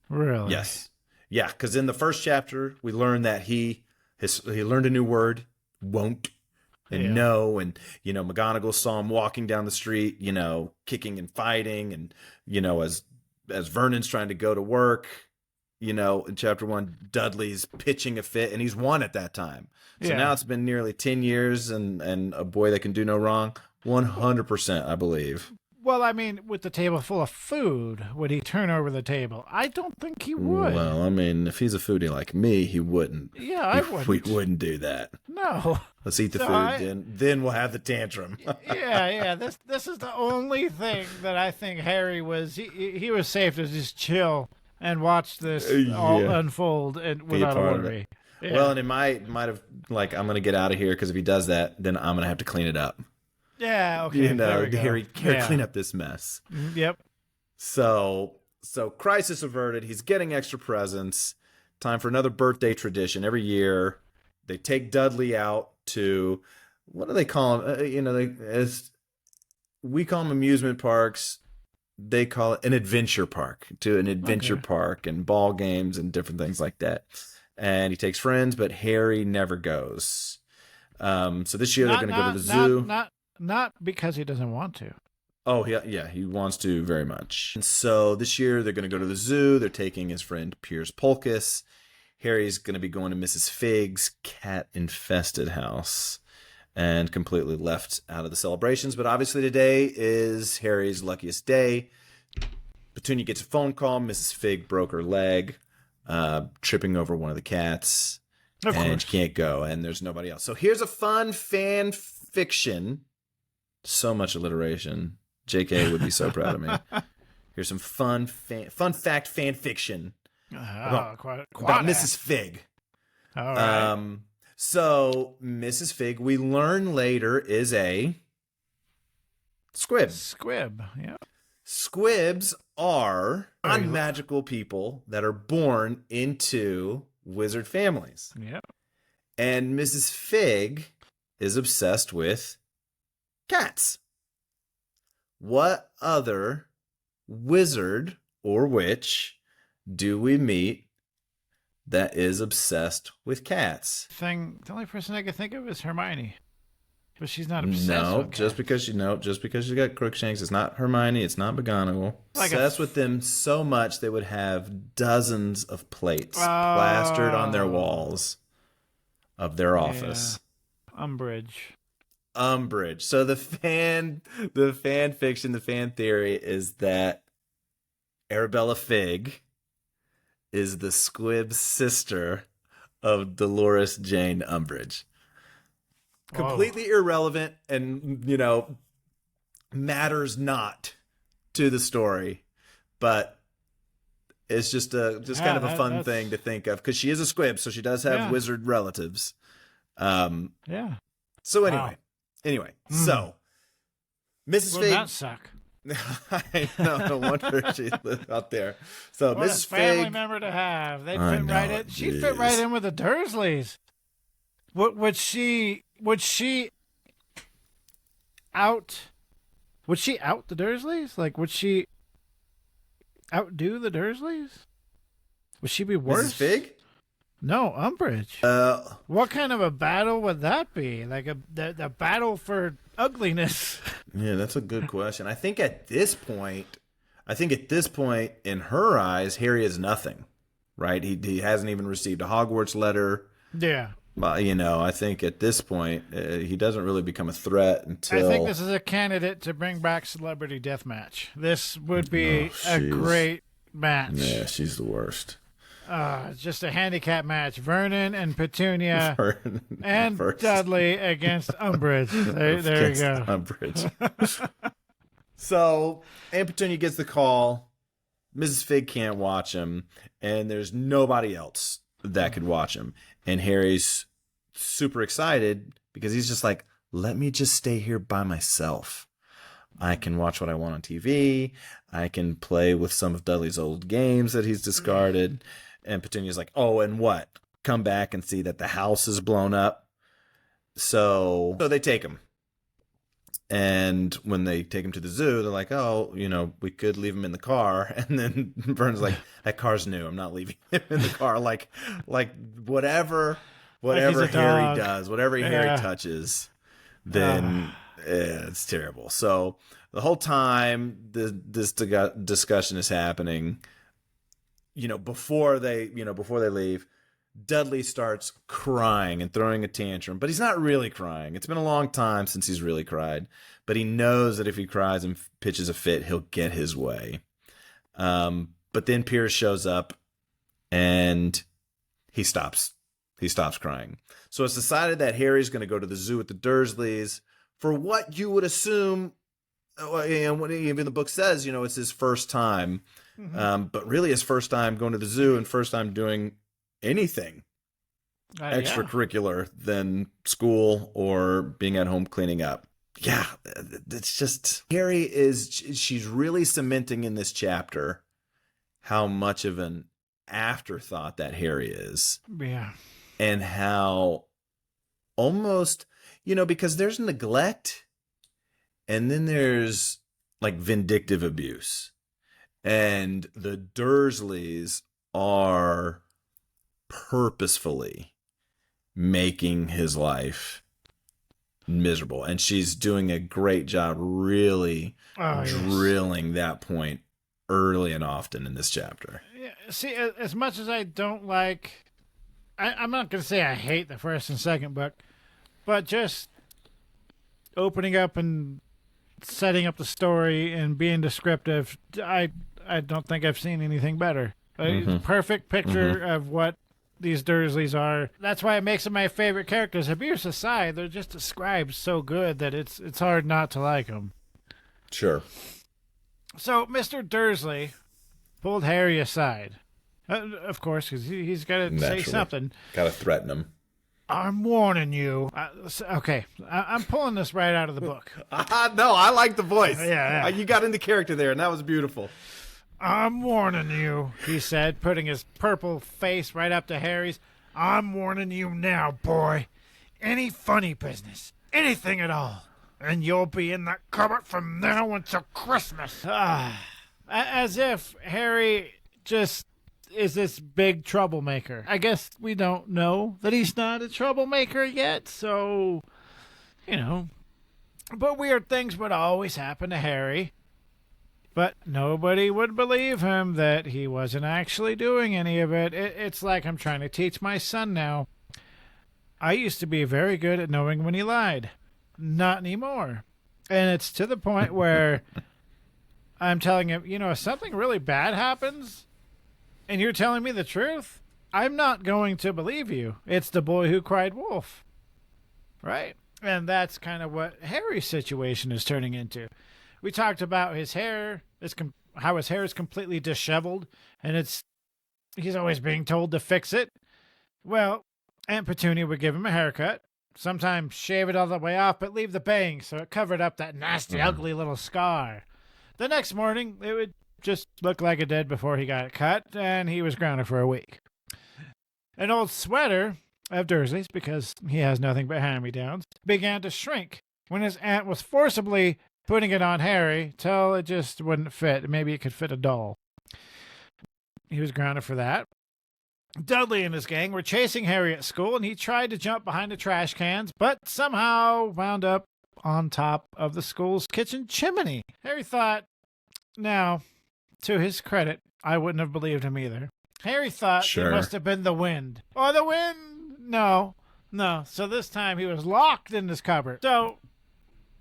Really? Yes. Yeah, because in the first chapter, we learned that he learned a new word, won't, and no, and McGonagall saw him walking down the street, kicking and fighting, and as Vernon's trying to go to work, in chapter 1, Dudley's pitching a fit, and he's 1 at that time. So now it's been nearly 10 years, and a boy that can do no wrong, 100%, I believe. Well, I mean, with the table full of food, would he turn over the table? I don't think he would. Well, I mean, if he's a foodie like me, he wouldn't. Yeah, I wouldn't. We wouldn't do that. No. Let's eat the food, then we'll have the tantrum. yeah. This is the only thing that I think Harry was. He was safe to just chill and watch this all unfold and without a worry. Yeah. Well, and it might have I'm gonna get out of here, because if he does that, then I'm gonna have to clean it up. Yeah. Okay. Harry, clean up this mess. Yep. So crisis averted. He's getting extra presents. Time for another birthday tradition. Every year, they take Dudley out to, what do they call them? We call them amusement parks. They call it an adventure park. To an adventure park and ball games and different things like that. And he takes friends, but Harry never goes. So this year they're going to go to the zoo. Not because he doesn't want to. Oh, yeah, he wants to very much. And so this year they're going to go to the zoo. They're taking his friend Piers Polkiss. Harry's going to be going to Mrs. Figg's cat-infested house and completely left out of the celebrations. But obviously today is Harry's luckiest day. Petunia gets a phone call. Mrs. Figg broke her leg, tripping over one of the cats. Of and course. she can't go, and there's nobody else. So here's a fun fan fiction. So much alliteration. JK would be so proud of me. Here's some fun fact fan fiction about Mrs. Figg. All right. So Mrs. Figg, we learn later, is a squib. Squib. Yeah. Squibs are non-magical people that are born into wizard families. Yeah. And Mrs. Figg is obsessed with cats. What other wizard or witch do we meet that is obsessed with cats? The only person I could think of is Hermione, but she's not obsessed. No, with just because you got Crookshanks, it's not Hermione, it's not McGonagall. Obsessed with them so much they would have dozens of plates plastered on their walls. of their office. Umbridge. So the fan fiction, the fan theory is that Arabella Figg is the Squib sister of Dolores Jane Umbridge. Whoa. Completely irrelevant and, matters not to the story, but it's just kind of a fun thing to think of because she is a Squib, so she does have wizard relatives. So anyway, so Mrs. Figg not suck. I know, no wonder she lived out there. So what Mrs. a family Figg, member to have. They'd fit right in. She'd fit right in with the Dursleys. Would she out the Dursleys? Like, would she outdo the Dursleys? Would she be worse? Mrs. Figg? No, Umbridge. What kind of a battle would that be? Like the battle for ugliness? Yeah, that's a good question. I think at this point in her eyes, Harry is nothing, right? He hasn't even received a Hogwarts letter. Yeah. I think at this point, he doesn't really become a threat until... I think this is a candidate to bring back Celebrity Deathmatch. This would be a great match. Yeah, she's the worst. Just a handicap match. Vernon and Petunia and Dudley against Umbridge. There you go. Umbridge. So, Aunt Petunia gets the call. Mrs. Figg can't watch him, and there's nobody else that could watch him. And Harry's super excited because he's just like, let me just stay here by myself. I can watch what I want on TV. I can play with some of Dudley's old games that he's discarded. And Petunia's like, oh, and what? Come back and see that the house is blown up. So they take him. And when they take him to the zoo, they're like, oh, we could leave him in the car. And then Vernon's like, that car's new. I'm not leaving him in the car. Like whatever Harry does, whatever Harry touches, then it's terrible. So the whole time this discussion is happening, before they leave, Dudley starts crying and throwing a tantrum, but he's not really crying. It's been a long time since he's really cried, but he knows that if he cries and pitches a fit, he'll get his way. But then Piers shows up and he stops crying. So it's decided that Harry's going to go to the zoo with the Dursleys for what you would assume, and what even the book says, it's his first time, but really his first time going to the zoo and first time doing anything extracurricular than school or being at home cleaning up. Yeah, it's just she's really cementing in this chapter how much of an afterthought that Harry is. Yeah. And how almost, because there's neglect and then there's like vindictive abuse. And the Dursleys are purposefully making his life miserable, and she's doing a great job really drilling that point early and often in this chapter. Yeah, see, as much as I don't like, I'm not going to say I hate the first and second book, but just opening up and setting up the story and being descriptive, I don't think I've seen anything better. Perfect picture of what these Dursleys are. That's why it makes them my favorite characters. Abuse aside, they're just described so good that it's hard not to like them. Sure. So Mr. Dursley pulled Harry aside. Of course, because he's got to say something. Got to threaten him. I'm warning you. Okay, I'm pulling this right out of the book. No, I like the voice. Yeah. You got into character there, and that was beautiful. I'm warning you, he said, putting his purple face right up to Harry's. I'm warning you now, boy. Any funny business, anything at all, and you'll be in that cupboard from now until Christmas. As if Harry just is this big troublemaker. I guess we don't know that he's not a troublemaker yet, so, But weird things would always happen to Harry. But nobody would believe him that he wasn't actually doing any of it. It's like I'm trying to teach my son now. I used to be very good at knowing when he lied. Not anymore. And it's to the point where I'm telling him, if something really bad happens and you're telling me the truth, I'm not going to believe you. It's the boy who cried wolf. Right? And that's kind of what Harry's situation is turning into. We talked about his hair, how his hair is completely disheveled, and he's always being told to fix it. Well, Aunt Petunia would give him a haircut, sometimes shave it all the way off, but leave the bangs so it covered up that nasty, ugly little scar. The next morning, it would just look like it did before he got it cut, and he was grounded for a week. An old sweater of Dursley's, because he has nothing but hand-me-downs, began to shrink when his aunt was forcibly putting it on Harry till it just wouldn't fit. Maybe it could fit a doll. He was grounded for that. Dudley and his gang were chasing Harry at school, and he tried to jump behind the trash cans, but somehow wound up on top of the school's kitchen chimney. Harry thought, now, to his credit, I wouldn't have believed him either. Harry thought it must have been the wind. Oh, the wind? No. So this time he was locked in this cupboard. So,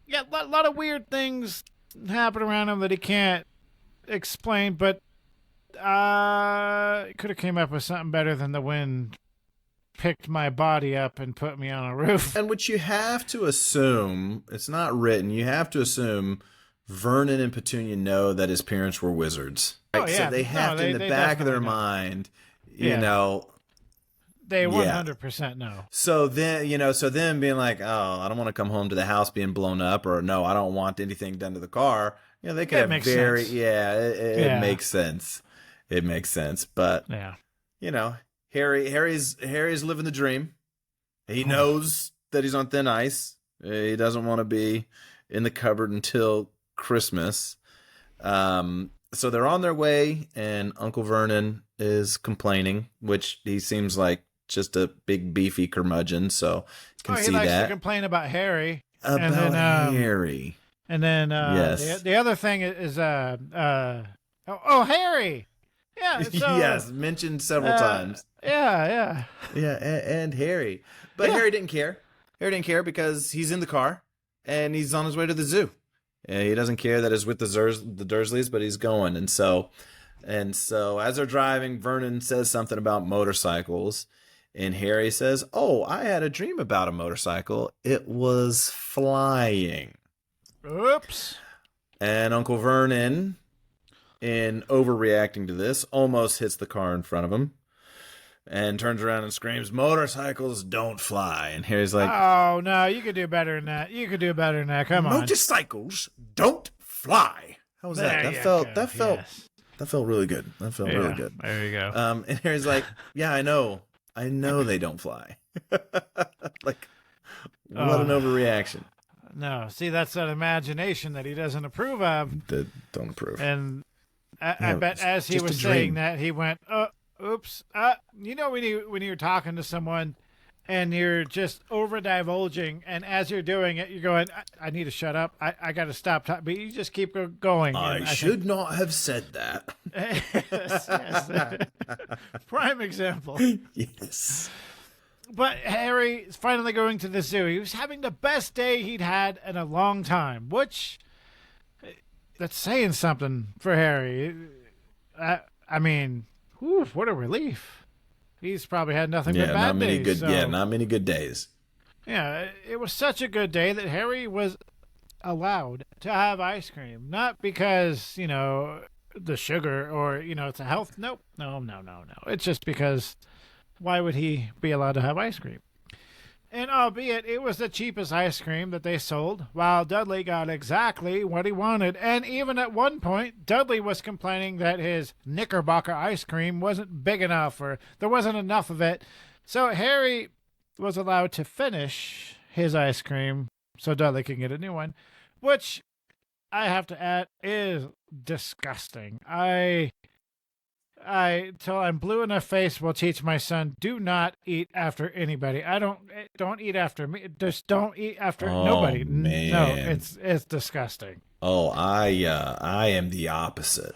yeah, a lot of weird things happen around him that he can't explain, but could have came up with something better than the wind picked my body up and put me on a roof. And which you have to assume, it's not written, you have to assume Vernon and Petunia know that his parents were wizards. Oh, yeah. So they have to, in the back of their mind, you know. They 100% know. So then, being like, oh, I don't want to come home to the house being blown up, or no, I don't want anything done to the car. They could have very, sense. It makes sense. It makes sense. But, Harry's living the dream. He knows that he's on thin ice. He doesn't want to be in the cupboard until Christmas. So they're on their way, and Uncle Vernon is complaining, which he seems like just a big beefy curmudgeon. So you can see that. He likes to complain about Harry. Harry. And then yes. the other thing is Harry. Yeah. So, yes, mentioned several times. Yeah. Yeah, and Harry. But Harry didn't care. Harry didn't care because he's in the car and he's on his way to the zoo. And he doesn't care that it's with the Dursleys, but he's going. And so as they're driving, Vernon says something about motorcycles. And Harry says, oh, I had a dream about a motorcycle. It was flying. Oops. And Uncle Vernon, in overreacting to this, almost hits the car in front of him and turns around and screams, motorcycles don't fly. And Harry's like, oh, no, you could do better than that. Come on. Motorcycles don't fly. How was that? That felt really good. That felt really good. There you go. And Harry's like, yeah, I know they don't fly. Like, what an overreaction. No, see, that's an imagination that he doesn't approve of. Don't approve. And I bet as he was saying that, he went, oops. When you're talking to someone and you're just over divulging, and as you're doing it, you're going, I need to shut up. I got to stop talking. But you just keep going. I should not have said that. yes. Prime example. Yes. But Harry is finally going to the zoo. He was having the best day he'd had in a long time, which, that's saying something for Harry. I mean, what a relief. He's probably had nothing but bad days. Not many good days. Yeah, it was such a good day that Harry was allowed to have ice cream. Not because, the sugar or, it's a health. Nope. No. It's just because why would he be allowed to have ice cream? And albeit it was the cheapest ice cream that they sold, while Dudley got exactly what he wanted. And even at one point, Dudley was complaining that his Knickerbocker ice cream wasn't big enough, or there wasn't enough of it. So Harry was allowed to finish his ice cream so Dudley can get a new one, which I have to add is disgusting. Till I'm blue in the face, will teach my son, do not eat after anybody. Don't eat after me. Just don't eat after nobody. Man. No, it's disgusting. Oh, I am the opposite.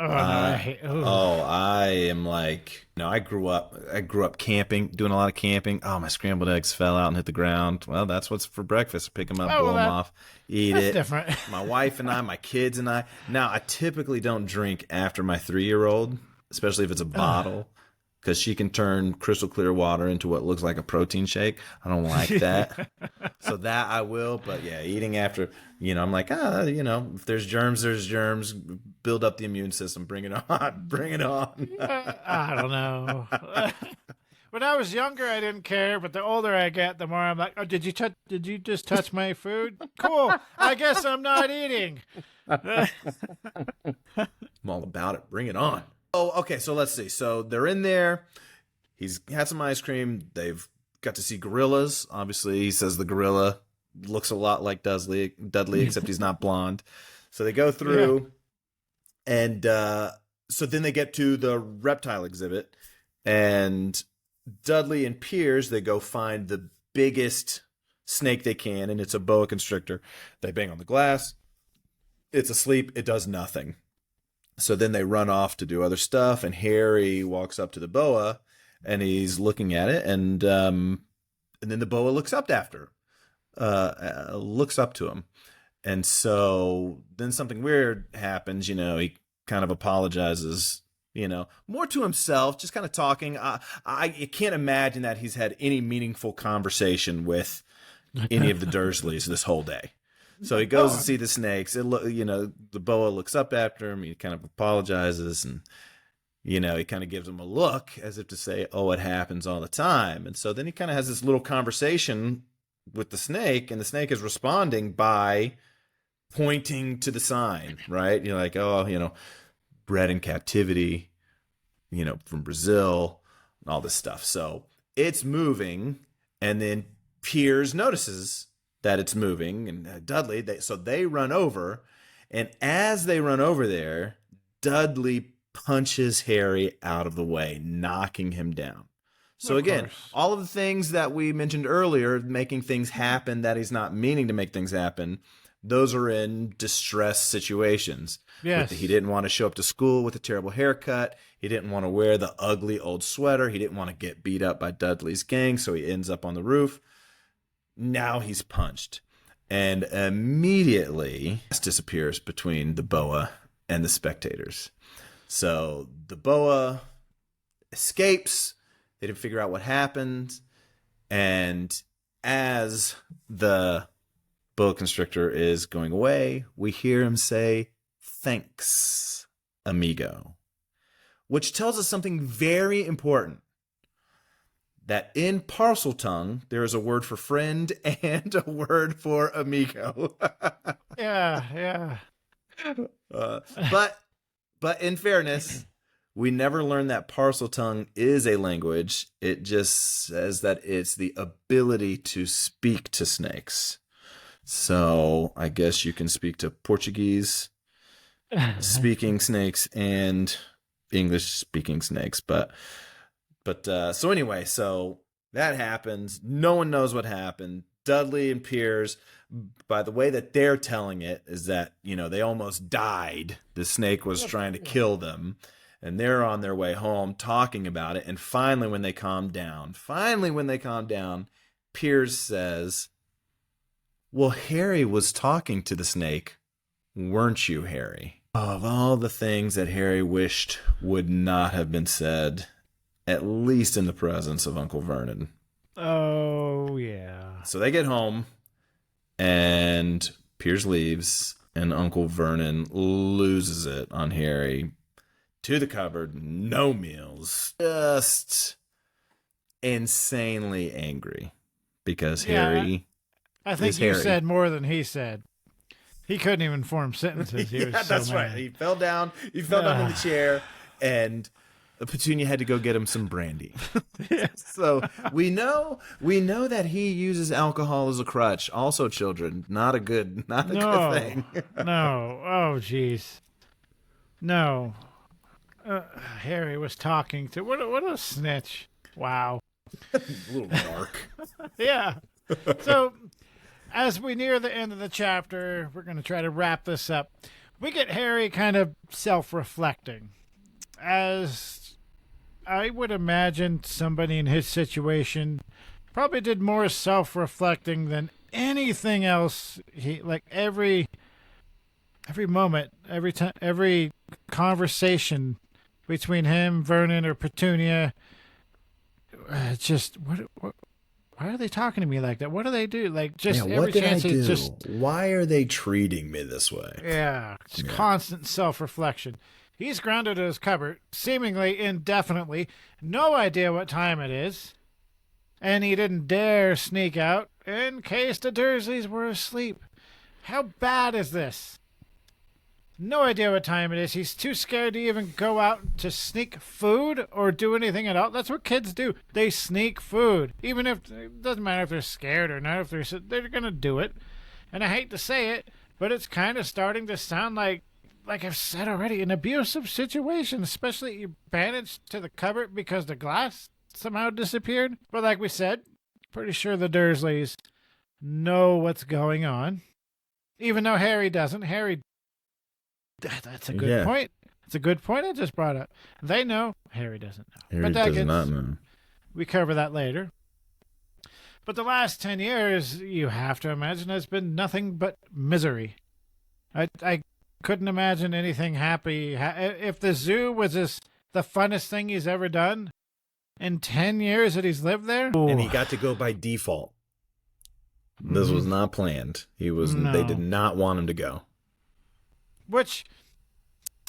Oh, no, I hate. I am like, I grew up camping, doing a lot of camping. Oh, my scrambled eggs fell out and hit the ground. Well, that's what's for breakfast. Pick them up, blow them off, eat that's it. Different. My wife and I, my kids and I. Now, I typically don't drink after my 3-year-old, especially if it's a bottle, because she can turn crystal clear water into what looks like a protein shake. I don't like that. So that I will, but yeah, eating after, I'm like, if there's germs, there's germs. Build up the immune system. Bring it on. Bring it on. I don't know. When I was younger, I didn't care, but the older I get, the more I'm like, oh, did you just touch my food? Cool. I guess I'm not eating. I'm all about it. Bring it on. Oh, okay. So let's see. So they're in there. He's had some ice cream. They've got to see gorillas. Obviously, he says the gorilla looks a lot like Dudley, except he's not blonde. So they go through, and so then they get to the reptile exhibit, and Dudley and Piers, they go find the biggest snake they can, and it's a boa constrictor. They bang on the glass. It's asleep. It does nothing. So then they run off to do other stuff, and Harry walks up to the boa, and he's looking at it, and then the boa looks up to him. And so then something weird happens, he kind of apologizes, more to himself, just kind of talking. I can't imagine that he's had any meaningful conversation with any of the Dursleys this whole day. So he goes to see the snakes. The boa looks up after him. He kind of apologizes, and he kind of gives him a look as if to say, "Oh, it happens all the time." And so then he kind of has this little conversation with the snake, and the snake is responding by pointing to the sign, right? You're like, "Oh, bred in captivity, from Brazil, and all this stuff." So it's moving, and then Piers notices that it's moving, and Dudley, they run over, and as they run over there, Dudley punches Harry out of the way, knocking him down. So again, all of the things that we mentioned earlier, making things happen that he's not meaning to make things happen, those are in distress situations. Yes. He didn't want to show up to school with a terrible haircut. He didn't want to wear the ugly old sweater. He didn't want to get beat up by Dudley's gang, so he ends up on the roof. Now he's punched, and immediately disappears between the boa and the spectators. So the boa escapes. They didn't figure out what happened, and as the boa constrictor is going away, we hear him say, "Thanks, amigo," which tells us something very important. That in parcel tongue, there is a word for friend and a word for amigo. Yeah. But in fairness, we never learned that parcel tongue is a language. It just says that it's the ability to speak to snakes. So I guess you can speak to Portuguese speaking snakes and English speaking snakes, but so anyway, so that happens. No one knows what happened. Dudley and Piers, by the way that they're telling it, is that, they almost died. The snake was trying to kill them, and they're on their way home talking about it. And finally, when they calm down, Piers says, "Well, Harry was talking to the snake, weren't you, Harry?" Of all the things that Harry wished would not have been said, at least in the presence of Uncle Vernon. Oh, yeah. So they get home, and Piers leaves, and Uncle Vernon loses it on Harry. To the cupboard, no meals. Just insanely angry. Because Harry I think is you Harry. said more than he said. He couldn't even form sentences. He was so that's mad. right. He fell down. He fell down in the chair, and Petunia had to go get him some brandy. So we know that he uses alcohol as a crutch. Also, children, not a good thing. No. Oh, jeez. No. Harry was talking to what a snitch. Wow. A little dark. Yeah. So, as we near the end of the chapter, we're going to try to wrap this up. we get Harry kind of self-reflecting, as I would imagine somebody in his situation probably did more self-reflecting than anything else. He like every moment, every time, every conversation between him, Vernon, or Petunia. Just what? Why are they talking to me like that? What do they do? Like just every what did chance I do? just Why are they treating me this way? yeah, it's constant self-reflection. He's grounded in his cupboard, seemingly indefinitely, no idea what time it is, and he didn't dare sneak out in case the Dursleys were asleep. How bad is this? No idea what time it is. He's too scared to even go out to sneak food or do anything at all. That's what kids do. They sneak food. Even if it doesn't matter if they're scared or not, if they're going to do it. And I hate to say it, but it's kind of starting to sound like I've said already, an abusive situation, especially you bandaged to the cupboard because the glass somehow disappeared. But like we said, pretty sure the Dursleys know what's going on. Even though Harry doesn't. That's a good point. It's a good point I just brought up. They know. Harry doesn't know. Harry does not know. We cover that later. But the last 10 years, you have to imagine, has been nothing but misery. I couldn't imagine anything happy. If the zoo was the funnest thing he's ever done in 10 years that he's lived there. And he got to go by default. This was not planned. They did not want him to go. Which,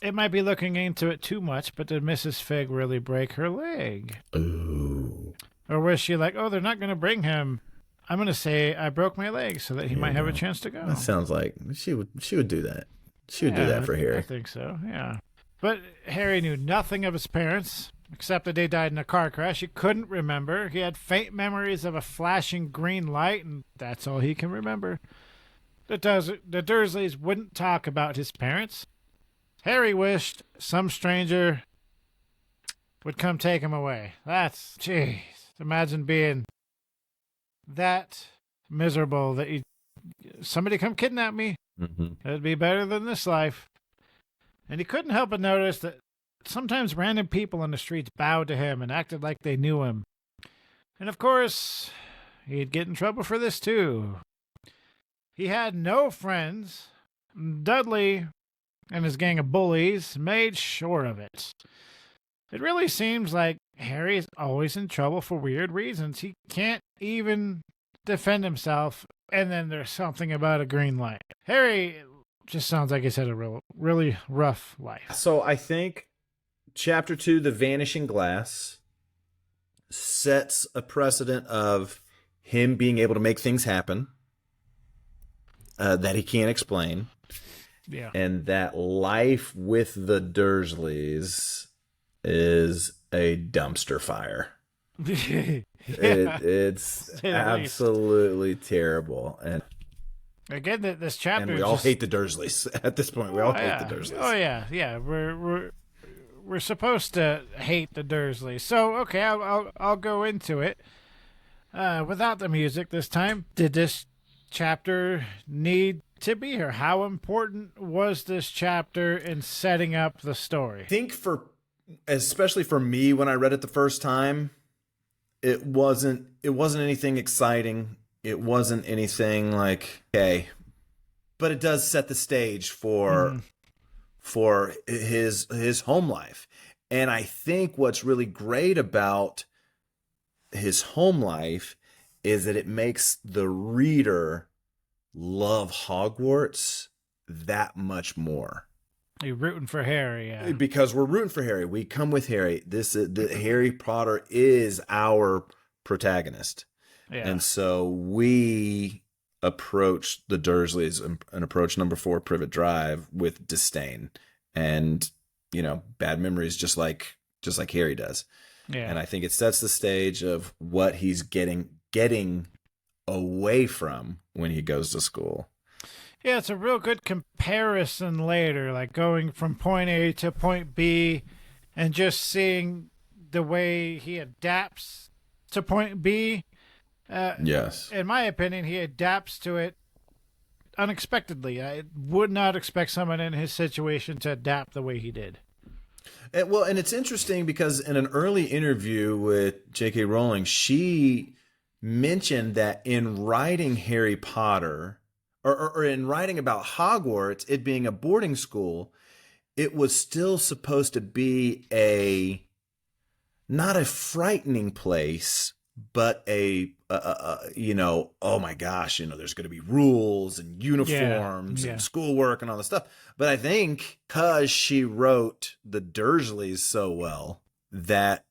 it might be looking into it too much, but did Mrs. Fig really break her leg? Ooh. Or was she like, oh, they're not going to bring him. I'm going to say I broke my leg so that he might have a chance to go. That sounds like she would do that. She would do that for Harry. I think so, yeah. But Harry knew nothing of his parents, except that they died in a car crash. He couldn't remember. He had faint memories of a flashing green light, and that's all he can remember. The Dursleys wouldn't talk about his parents. Harry wished some stranger would come take him away. Jeez. Imagine being that miserable that somebody come kidnap me. Mm-hmm. It'd be better than this life. And he couldn't help but notice that sometimes random people on the streets bowed to him and acted like they knew him. And of course, he'd get in trouble for this too. He had no friends. Dudley and his gang of bullies made sure of it. It really seems like Harry is always in trouble for weird reasons. He can't even defend himself, and then there's something about a green light. Harry just sounds like he's had a really rough life. So I think Chapter 2, The Vanishing Glass, sets a precedent of him being able to make things happen that he can't explain. Yeah. And that life with the Dursleys is a dumpster fire. It's absolutely terrible. And again, this chapter, and we all hate the Dursleys at this point. We all hate the Dursleys. Oh yeah. We're supposed to hate the Dursleys. So okay, I'll go into it without the music this time. Did this chapter need to be here? How important was this chapter in setting up the story? I think especially for me, when I read it the first time, it wasn't anything exciting. It wasn't anything like, okay, but it does set the stage for his home life. And I think what's really great about his home life is that it makes the reader love Hogwarts that much more. You're rooting for Harry, yeah. Because we're rooting for Harry. We come with Harry. Harry Potter is our protagonist. Yeah. And so we approach the Dursleys and approach number 4 Privet Drive with disdain and, bad memories, just like Harry does. Yeah. And I think it sets the stage of what he's getting away from when he goes to school. Yeah, it's a real good comparison later, like going from point A to point B and just seeing the way he adapts to point B. Yes. In my opinion, he adapts to it unexpectedly. I would not expect someone in his situation to adapt the way he did. And it's interesting because in an early interview with J.K. Rowling, she mentioned that in writing Harry Potter, or in writing about Hogwarts, it being a boarding school, it was still supposed to be not a frightening place, but oh my gosh, there's going to be rules and uniforms and schoolwork and all this stuff. But I think because she wrote the Dursleys so well that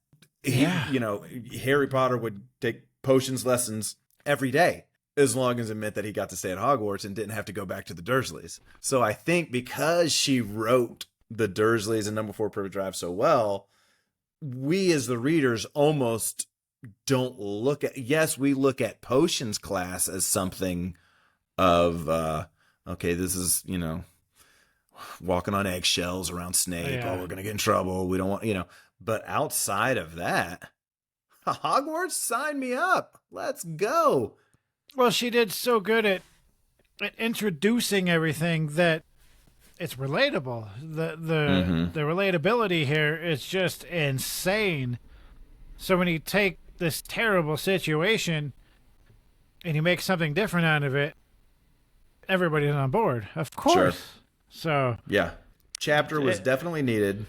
Harry Potter would take potions lessons every day, as long as it meant that he got to stay at Hogwarts and didn't have to go back to the Dursleys. So I think because she wrote the Dursleys and Number 4 Privet Drive so well, we as the readers almost don't look at, we look at potions class as something of, okay, this is, walking on eggshells around Snape. Oh, we're going to get in trouble. We don't want, but outside of that, Hogwarts, sign me up. Let's go. Well, she did so good at introducing everything that it's relatable. The relatability here is just insane. So when you take this terrible situation and you make something different out of it, everybody's on board, of course. Sure. So yeah, chapter was definitely needed,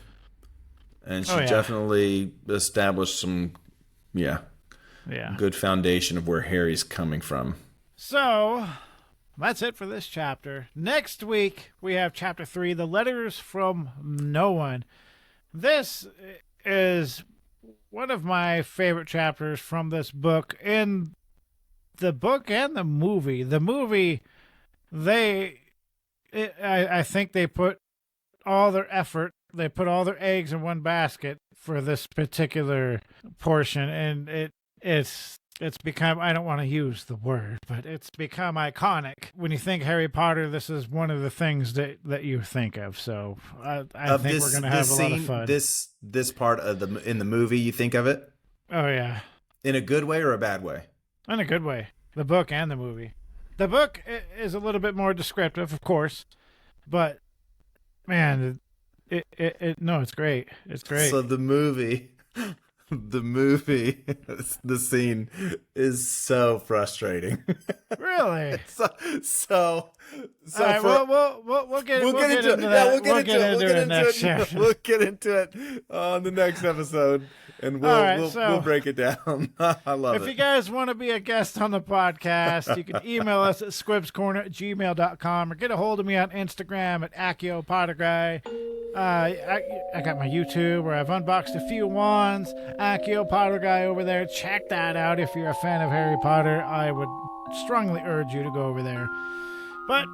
and she definitely established some good foundation of where Harry's coming from. So that's it for this chapter. Next week we have chapter 3, The Letters from No One. This is one of my favorite chapters from this book, in the book and the movie. The movie, I think they put all their effort, they put all their eggs in one basket for this particular portion, and it's become, I don't want to use the word, but it's become iconic. When you think Harry Potter, this is one of the things that you think of. So I think we're going to have a lot of fun. This part of in the movie, you think of it? Oh, yeah. In a good way or a bad way? In a good way. The book and the movie. The book is a little bit more descriptive, of course, but man, it's great. It's great. So the movie, the scene is so frustrating. Really? So all right, we'll get into that. We'll get into it next chapter. We'll get into it on the next episode, and we'll break it down. I love it. If you guys want to be a guest on the podcast, you can email us at squibscorner@gmail.com or get a hold of me on Instagram at AkioPotterGuy. I got my YouTube where I've unboxed a few wands. Akio Potter Guy over there. Check that out if you're a fan of Harry Potter. I would strongly urge you to go over there. But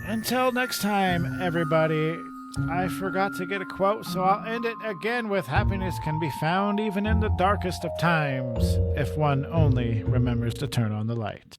until next time, everybody, I forgot to get a quote, so I'll end it again with happiness can be found even in the darkest of times if one only remembers to turn on the light.